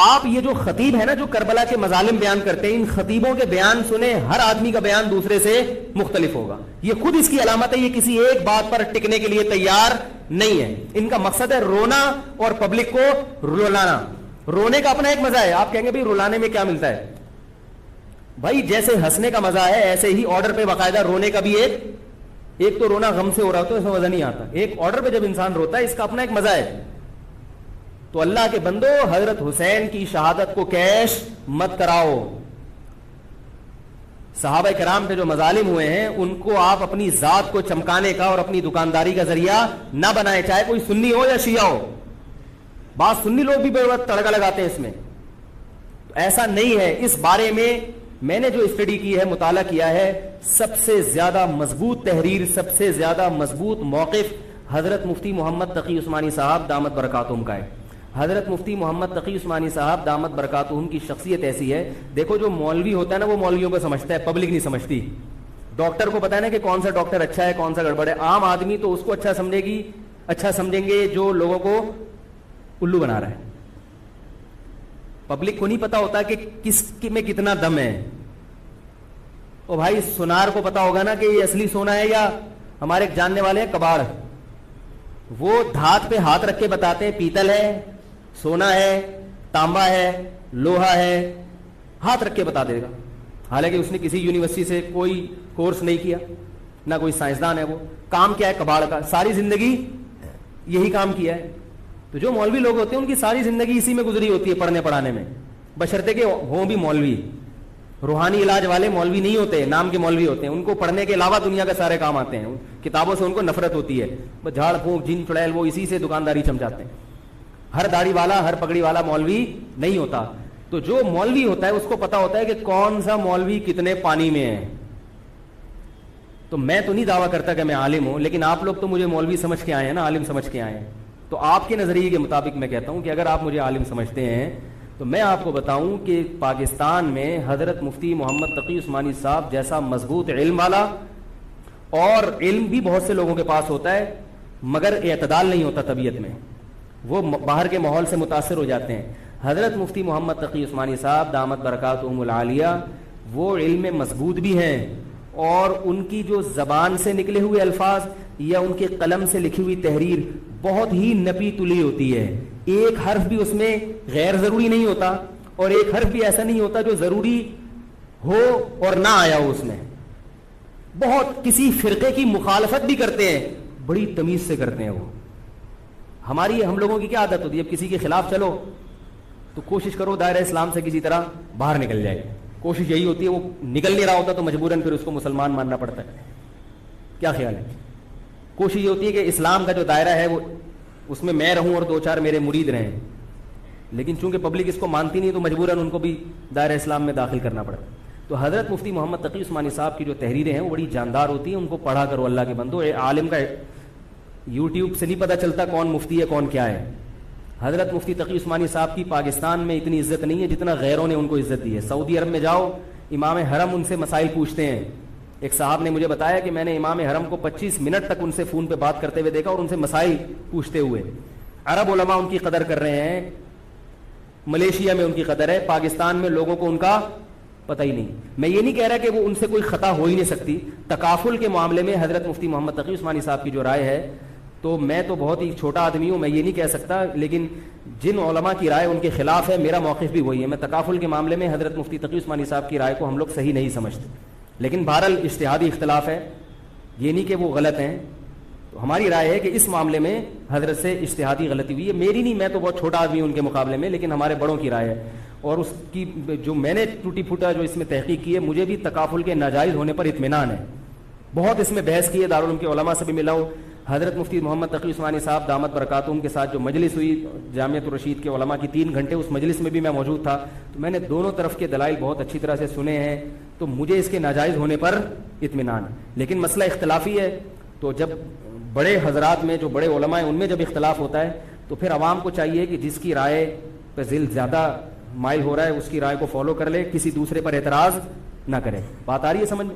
آپ یہ جو خطیب ہے نا جو کربلا کے مظالم بیان کرتے ہیں, ان خطیبوں کے بیان سنیں, ہر آدمی کا بیان دوسرے سے مختلف ہوگا. یہ خود اس کی علامت ہے, یہ کسی ایک بات پر ٹکنے کے لیے تیار نہیں ہے. ان کا مقصد ہے رونا اور پبلک کو رلانا. رونے کا اپنا ایک مزہ ہے, آپ کہیں گے بھائی رلانے میں کیا ملتا ہے؟ بھائی جیسے ہنسنے کا مزہ ہے ایسے ہی آرڈر پہ باقاعدہ رونے کا بھی ایک تو رونا غم سے ہو رہا تو اس میں مزہ نہیں آتا, ایک آرڈر پہ جب انسان روتا ہے اس کا اپنا ایک مزہ ہے. تو اللہ کے بندو, حضرت حسین کی شہادت کو کیش مت کراؤ. صحابہ کرام پہ جو مظالم ہوئے ہیں ان کو آپ اپنی ذات کو چمکانے کا اور اپنی دکانداری کا ذریعہ نہ بنائیں, چاہے کوئی سنی ہو یا شیعہ ہو. بعض سنی لوگ بھی بے وقت تڑکا لگاتے ہیں اس میں, تو ایسا نہیں ہے. اس بارے میں نے جو اسٹڈی کی ہے, مطالعہ کیا ہے, سب سے زیادہ مضبوط تحریر, سب سے زیادہ مضبوط موقف حضرت مفتی محمد تقی عثمانی صاحب دامت برکاتہم کا ہے. حضرت مفتی محمد تقی عثمانی صاحب دامت برکاتہم کی شخصیت ایسی ہے, دیکھو جو مولوی ہوتا ہے نا وہ مولویوں کو سمجھتا ہے, پبلک نہیں سمجھتی. ڈاکٹر کو پتا ہے نا کہ کون سا ڈاکٹر اچھا ہے کون سا گڑبڑ ہے. عام آدمی تو اس کو اچھا سمجھیں گے جو لوگوں کو الو بنا رہا ہے. پبلک کو نہیں پتا ہوتا کہ کس میں کتنا دم ہے. او بھائی سونار کو پتا ہوگا نا کہ یہ اصلی سونا ہے یا ہمارے جاننے والے ہیں کباڑ, وہ دھات پہ ہاتھ رکھ کے بتاتے ہیں پیتل ہے, سونا ہے, تانبا ہے, لوہا ہے, ہاتھ رکھ کے بتا دے گا. حالانکہ اس نے کسی یونیورسٹی سے کوئی کورس نہیں کیا, نہ کوئی سائنسدان ہے. وہ کام کیا ہے کباڑ کا, ساری زندگی یہی کام کیا ہے. تو جو مولوی لوگ ہوتے ہیں ان کی ساری زندگی اسی میں گزری ہوتی ہے, پڑھنے پڑھانے میں, بشرطے کہ ہوں بھی مولوی. روحانی علاج والے مولوی نہیں ہوتے, نام کے مولوی ہوتے ہیں. ان کو پڑھنے کے علاوہ دنیا کے سارے کام آتے ہیں. کتابوں سے ان کو نفرت ہوتی ہے, بس جھاڑ پھونک جن چڑیل وہ اسی سے دکانداری چمچاتے ہیں. ہر داڑھی والا ہر پگڑی والا مولوی نہیں ہوتا. تو جو مولوی ہوتا ہے اس کو پتا ہوتا ہے کہ کون سا مولوی کتنے پانی میں ہے. تو میں تو نہیں دعویٰ کرتا کہ میں عالم ہوں, لیکن آپ لوگ تو مجھے مولوی سمجھ کے آئے ہیں نا, عالم سمجھ کے آئے ہیں. تو آپ کے نظریے کے مطابق میں کہتا ہوں کہ اگر آپ مجھے عالم سمجھتے ہیں تو میں آپ کو بتاؤں کہ پاکستان میں حضرت مفتی محمد تقی عثمانی صاحب جیسا مضبوط علم والا, اور علم بھی بہت سے لوگوں کے پاس ہوتا ہے مگر اعتدال نہیں ہوتا طبیعت میں, وہ باہر کے ماحول سے متاثر ہو جاتے ہیں. حضرت مفتی محمد تقی عثمانی صاحب دامت برکاتہم العالیہ وہ علم میں مضبوط بھی ہیں, اور ان کی جو زبان سے نکلے ہوئے الفاظ یا ان کے قلم سے لکھی ہوئی تحریر بہت ہی نپی تلی ہوتی ہے. ایک حرف بھی اس میں غیر ضروری نہیں ہوتا, اور ایک حرف بھی ایسا نہیں ہوتا جو ضروری ہو اور نہ آیا ہو اس میں. بہت کسی فرقے کی مخالفت بھی کرتے ہیں, بڑی تمیز سے کرتے ہیں. وہ ہم لوگوں کی کیا عادت ہوتی ہے, اب کسی کے خلاف چلو تو کوشش کرو دائرہ اسلام سے کسی طرح باہر نکل جائے. کوشش یہی ہوتی ہے, وہ نکل نہیں رہا ہوتا تو مجبوراً پھر اس کو مسلمان ماننا پڑتا ہے. کیا خیال ہے؟ کوشش یہ ہوتی ہے کہ اسلام کا جو دائرہ ہے وہ اس میں رہوں اور 2-4 میرے مرید رہیں, لیکن چونکہ پبلک اس کو مانتی نہیں تو مجبوراً ان کو بھی دائرہ اسلام میں داخل کرنا پڑا. تو حضرت مفتی محمد تقی عثمانی صاحب کی جو تحریریں ہیں وہ بڑی جاندار ہوتی ہیں, ان کو پڑھا کرو اللہ کے بندو. عالم کا یوٹیوب سے نہیں پتہ چلتا کون مفتی ہے کون کیا ہے. حضرت مفتی تقی عثمانی صاحب کی پاکستان میں اتنی عزت نہیں ہے جتنا غیروں نے ان کو عزت دی ہے. سعودی عرب میں جاؤ, امام حرم ان سے مسائل پوچھتے ہیں. ایک صاحب نے مجھے بتایا کہ میں نے امام حرم کو 25 منٹ تک ان سے فون پہ بات کرتے ہوئے دیکھا اور ان سے مسائل پوچھتے ہوئے. عرب علماء ان کی قدر کر رہے ہیں, ملیشیا میں ان کی قدر ہے, پاکستان میں لوگوں کو ان کا پتہ ہی نہیں. میں یہ نہیں کہہ رہا کہ وہ ان سے کوئی خطا ہو ہی نہیں سکتی. تکافل کے معاملے میں حضرت مفتی محمد تقی عثمانی صاحب کی جو رائے ہے, تو میں تو بہت ہی چھوٹا آدمی ہوں, میں یہ نہیں کہہ سکتا, لیکن جن علماء کی رائے ان کے خلاف ہے میرا موقف بھی وہی ہے. میں تکافل کے معاملے میں حضرت مفتی تقی عثمانی صاحب کی رائے کو ہم لوگ صحیح نہیں سمجھتے, لیکن بہرحال اجتہادی اختلاف ہے, یہ نہیں کہ وہ غلط ہیں. تو ہماری رائے ہے کہ اس معاملے میں حضرت سے اجتہادی غلطی ہوئی ہے, میری نہیں, میں تو بہت چھوٹا آدمی ہوں ان کے مقابلے میں, لیکن ہمارے بڑوں کی رائے ہے. اور اس کی جو میں نے ٹوٹی پھوٹا جو اس میں تحقیق کی ہے, مجھے بھی تکافل کے ناجائز ہونے پر اطمینان ہے. بہت اس میں بحث کی ہے, دارالعلوم کے علماء سے بھی ملا ہوں. حضرت مفتی محمد تقی عثمانی صاحب دامت برکاتہم کے ساتھ جو مجلس ہوئی جامعۃ الرشید کے علماء کی 3 گھنٹے, اس مجلس میں بھی میں موجود تھا, تو میں نے دونوں طرف کے دلائل بہت اچھی طرح سے سنے ہیں, تو مجھے اس کے ناجائز ہونے پر اطمینان ہے. لیکن مسئلہ اختلافی ہے, تو جب بڑے حضرات میں جو بڑے علماء ہیں ان میں جب اختلاف ہوتا ہے تو پھر عوام کو چاہیے کہ جس کی رائے پہ ذل زیادہ مائل ہو رہا ہے اس کی رائے کو فالو کر لے, کسی دوسرے پر اعتراض نہ کرے. بات آ رہی ہے سمجھ میں؟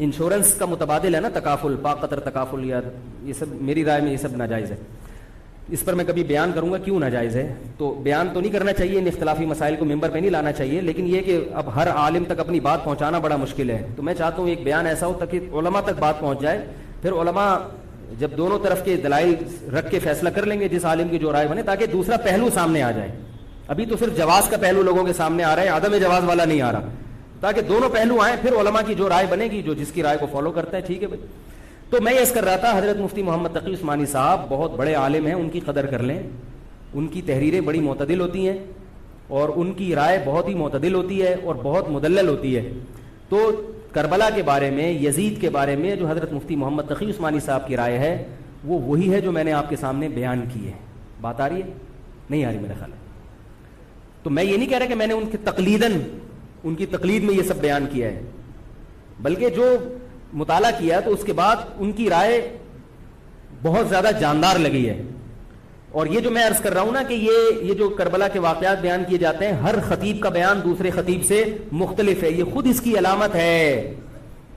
انشورنس کا متبادل ہے نا تکافل, پاقطر تکافل, یا یہ سب میری رائے میں یہ سب ناجائز ہے. اس پر میں کبھی بیان کروں گا کیوں ناجائز ہے. تو بیان تو نہیں کرنا چاہیے, ان اختلافی مسائل کو ممبر پہ نہیں لانا چاہیے, لیکن یہ کہ اب ہر عالم تک اپنی بات پہنچانا بڑا مشکل ہے. تو میں چاہتا ہوں ایک بیان ایسا ہو تاکہ علماء تک بات پہنچ جائے, پھر علماء جب دونوں طرف کے دلائل رکھ کے فیصلہ کر لیں گے جس عالم کی جو رائے بنے, تاکہ دوسرا پہلو سامنے آ جائے. ابھی تو صرف جواز کا پہلو لوگوں کے سامنے آ رہا ہے, عدم جواز والا نہیں آ رہا, تاکہ دونوں پہلو آئیں, پھر علماء کی جو رائے بنے گی, جو جس کی رائے کو فالو کرتا ہے, ٹھیک ہے بھائی. تو میں یہ کر رہا تھا, حضرت مفتی محمد تقی عثمانی صاحب بہت بڑے عالم ہیں, ان کی قدر کر لیں. ان کی تحریریں بڑی معتدل ہوتی ہیں اور ان کی رائے بہت ہی معتدل ہوتی ہے اور بہت مدلل ہوتی ہے. تو کربلا کے بارے میں, یزید کے بارے میں جو حضرت مفتی محمد تقی عثمانی صاحب کی رائے ہے وہ وہی ہے جو میں نے آپ کے سامنے بیان کی ہے. بات آ رہی ہے نہیں آ رہی میرا خیال ہے. تو میں یہ نہیں کہہ رہا کہ میں نے ان کی تقلید میں یہ سب بیان کیا ہے, بلکہ جو مطالعہ کیا تو اس کے بعد ان کی رائے بہت زیادہ جاندار لگی ہے. اور یہ جو میں عرض کر رہا ہوں نا کہ یہ جو کربلا کے واقعات بیان کیے جاتے ہیں, ہر خطیب کا بیان دوسرے خطیب سے مختلف ہے. یہ خود اس کی علامت ہے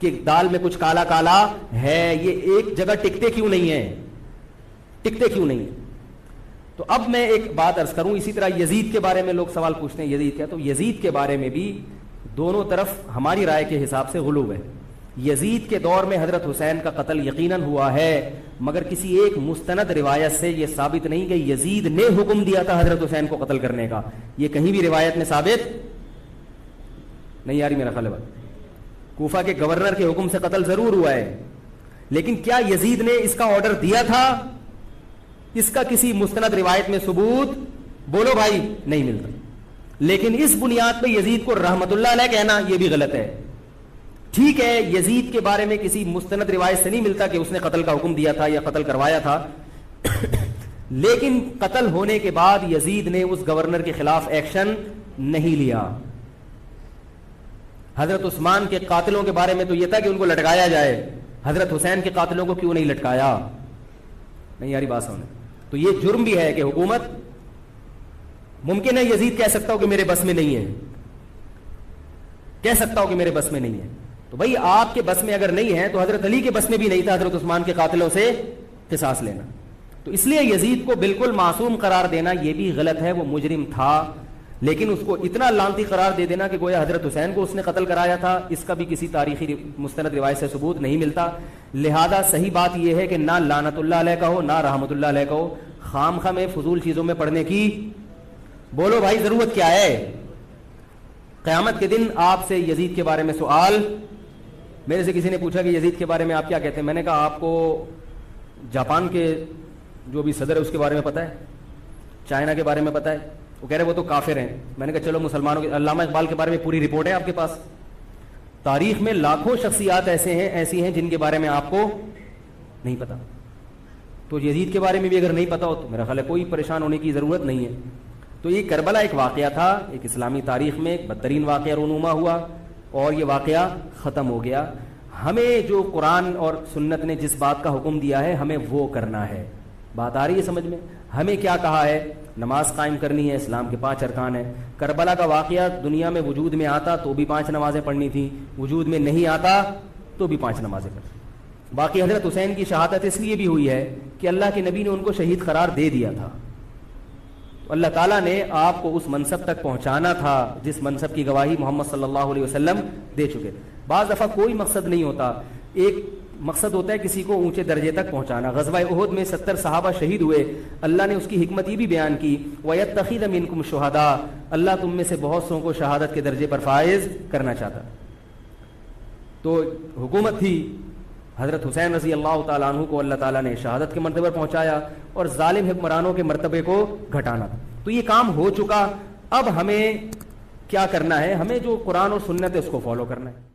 کہ دال میں کچھ کالا کالا ہے, یہ ایک جگہ ٹکتے کیوں نہیں ہیں. تو اب میں ایک بات عرض کروں, اسی طرح یزید کے بارے میں لوگ سوال پوچھتے ہیں یزید کیا, تو یزید کے بارے میں بھی دونوں طرف ہماری رائے کے حساب سے غلو ہے. یزید کے دور میں حضرت حسین کا قتل یقیناً ہوا ہے, مگر کسی ایک مستند روایت سے یہ ثابت نہیں کہ یزید نے حکم دیا تھا حضرت حسین کو قتل کرنے کا. یہ کہیں بھی روایت میں ثابت نہیں آ رہی میرا خیال ہے. کوفہ کے گورنر کے حکم سے قتل ضرور ہوا ہے, لیکن کیا یزید نے اس کا آرڈر دیا تھا, اس کا کسی مستند روایت میں ثبوت بولو بھائی نہیں ملتا. لیکن اس بنیاد پہ یزید کو رحمت اللہ علیہ کہنا یہ بھی غلط ہے. ٹھیک ہے, یزید کے بارے میں کسی مستند روایت سے نہیں ملتا کہ اس نے قتل کا حکم دیا تھا یا قتل کروایا تھا, لیکن قتل ہونے کے بعد یزید نے اس گورنر کے خلاف ایکشن نہیں لیا. حضرت عثمان کے قاتلوں کے بارے میں تو یہ تھا کہ ان کو لٹکایا جائے, حضرت حسین کے قاتلوں کو کیوں نہیں لٹکایا. نہیں یاری بات سمجھ. تو یہ جرم بھی ہے کہ حکومت, ممکن ہے یزید کہہ سکتا ہو کہ میرے بس میں نہیں ہے, کہہ سکتا ہو کہ میرے بس میں نہیں ہے. تو بھائی آپ کے بس میں اگر نہیں ہے تو حضرت علی کے بس میں بھی نہیں تھا حضرت عثمان کے قاتلوں سے قصاص لینا. تو اس لیے یزید کو بالکل معصوم قرار دینا یہ بھی غلط ہے. وہ مجرم تھا, لیکن اس کو اتنا لعنتی قرار دے دینا کہ گویا حضرت حسین کو اس نے قتل کرایا تھا, اس کا بھی کسی تاریخی مستند روایت سے ثبوت نہیں ملتا. لہذا صحیح بات یہ ہے کہ نہ لعنت اللہ علیہ کا ہو نہ رحمت اللہ علیہ کا ہو, خام خواہ میں فضول چیزوں میں پڑھنے کی بولو بھائی ضرورت کیا ہے. قیامت کے دن آپ سے یزید کے بارے میں سوال, میرے سے کسی نے پوچھا کہ یزید کے بارے میں آپ کیا کہتے ہیں. میں نے کہا آپ کو جاپان کے جو بھی صدر ہے اس کے بارے میں پتہ ہے, چائنا کے بارے میں پتہ ہے. وہ کہہ رہے وہ تو کافر ہیں. میں نے کہا چلو مسلمانوں کے, علامہ اقبال کے بارے میں پوری رپورٹ ہے آپ کے پاس. تاریخ میں لاکھوں شخصیات ایسی ہیں جن کے بارے میں آپ کو نہیں پتا. تو یزید کے بارے میں بھی اگر نہیں پتا ہو تو میرا خیال ہے کوئی پریشان ہونے کی ضرورت نہیں ہے. تو یہ کربلا ایک واقعہ تھا, ایک اسلامی تاریخ میں ایک بدترین واقعہ رونما ہوا اور یہ واقعہ ختم ہو گیا. ہمیں جو قرآن اور سنت نے جس بات کا حکم دیا ہے ہمیں وہ کرنا ہے. بات آ رہی ہے سمجھ میں؟ ہمیں کیا کہا ہے؟ نماز قائم کرنی ہے, اسلام کے 5 ارکان ہیں. کربلا کا واقعہ دنیا میں وجود میں آتا تو بھی 5 نمازیں پڑھنی تھی, وجود میں نہیں آتا تو بھی 5 نمازیں پڑھنی. باقی حضرت حسین کی شہادت اس لیے بھی ہوئی ہے کہ اللہ کے نبی نے ان کو شہید قرار دے دیا تھا. اللہ تعالیٰ نے آپ کو اس منصب تک پہنچانا تھا جس منصب کی گواہی محمد صلی اللہ علیہ وسلم دے چکے. بعض دفعہ کوئی مقصد نہیں ہوتا, ایک مقصد ہوتا ہے کسی کو اونچے درجے تک پہنچانا. غزوہ احد میں 70 صحابہ شہید ہوئے, اللہ نے اس کی حکمت یہ بھی بیان کی وَيَتَّخِذَ مِنْكُمْ شُهَدَاءَ, اللہ تم میں سے بہت سو کو شہادت کے درجے پر فائز کرنا چاہتا. تو حکومت تھی, حضرت حسین رضی اللہ تعالیٰ عنہ کو اللہ تعالیٰ نے شہادت کے مرتبے پر پہنچایا اور ظالم حکمرانوں کے مرتبے کو گھٹانا تھا. تو یہ کام ہو چکا. اب ہمیں کیا کرنا ہے؟ ہمیں جو قرآن اور سنت ہے اس کو فالو کرنا ہے.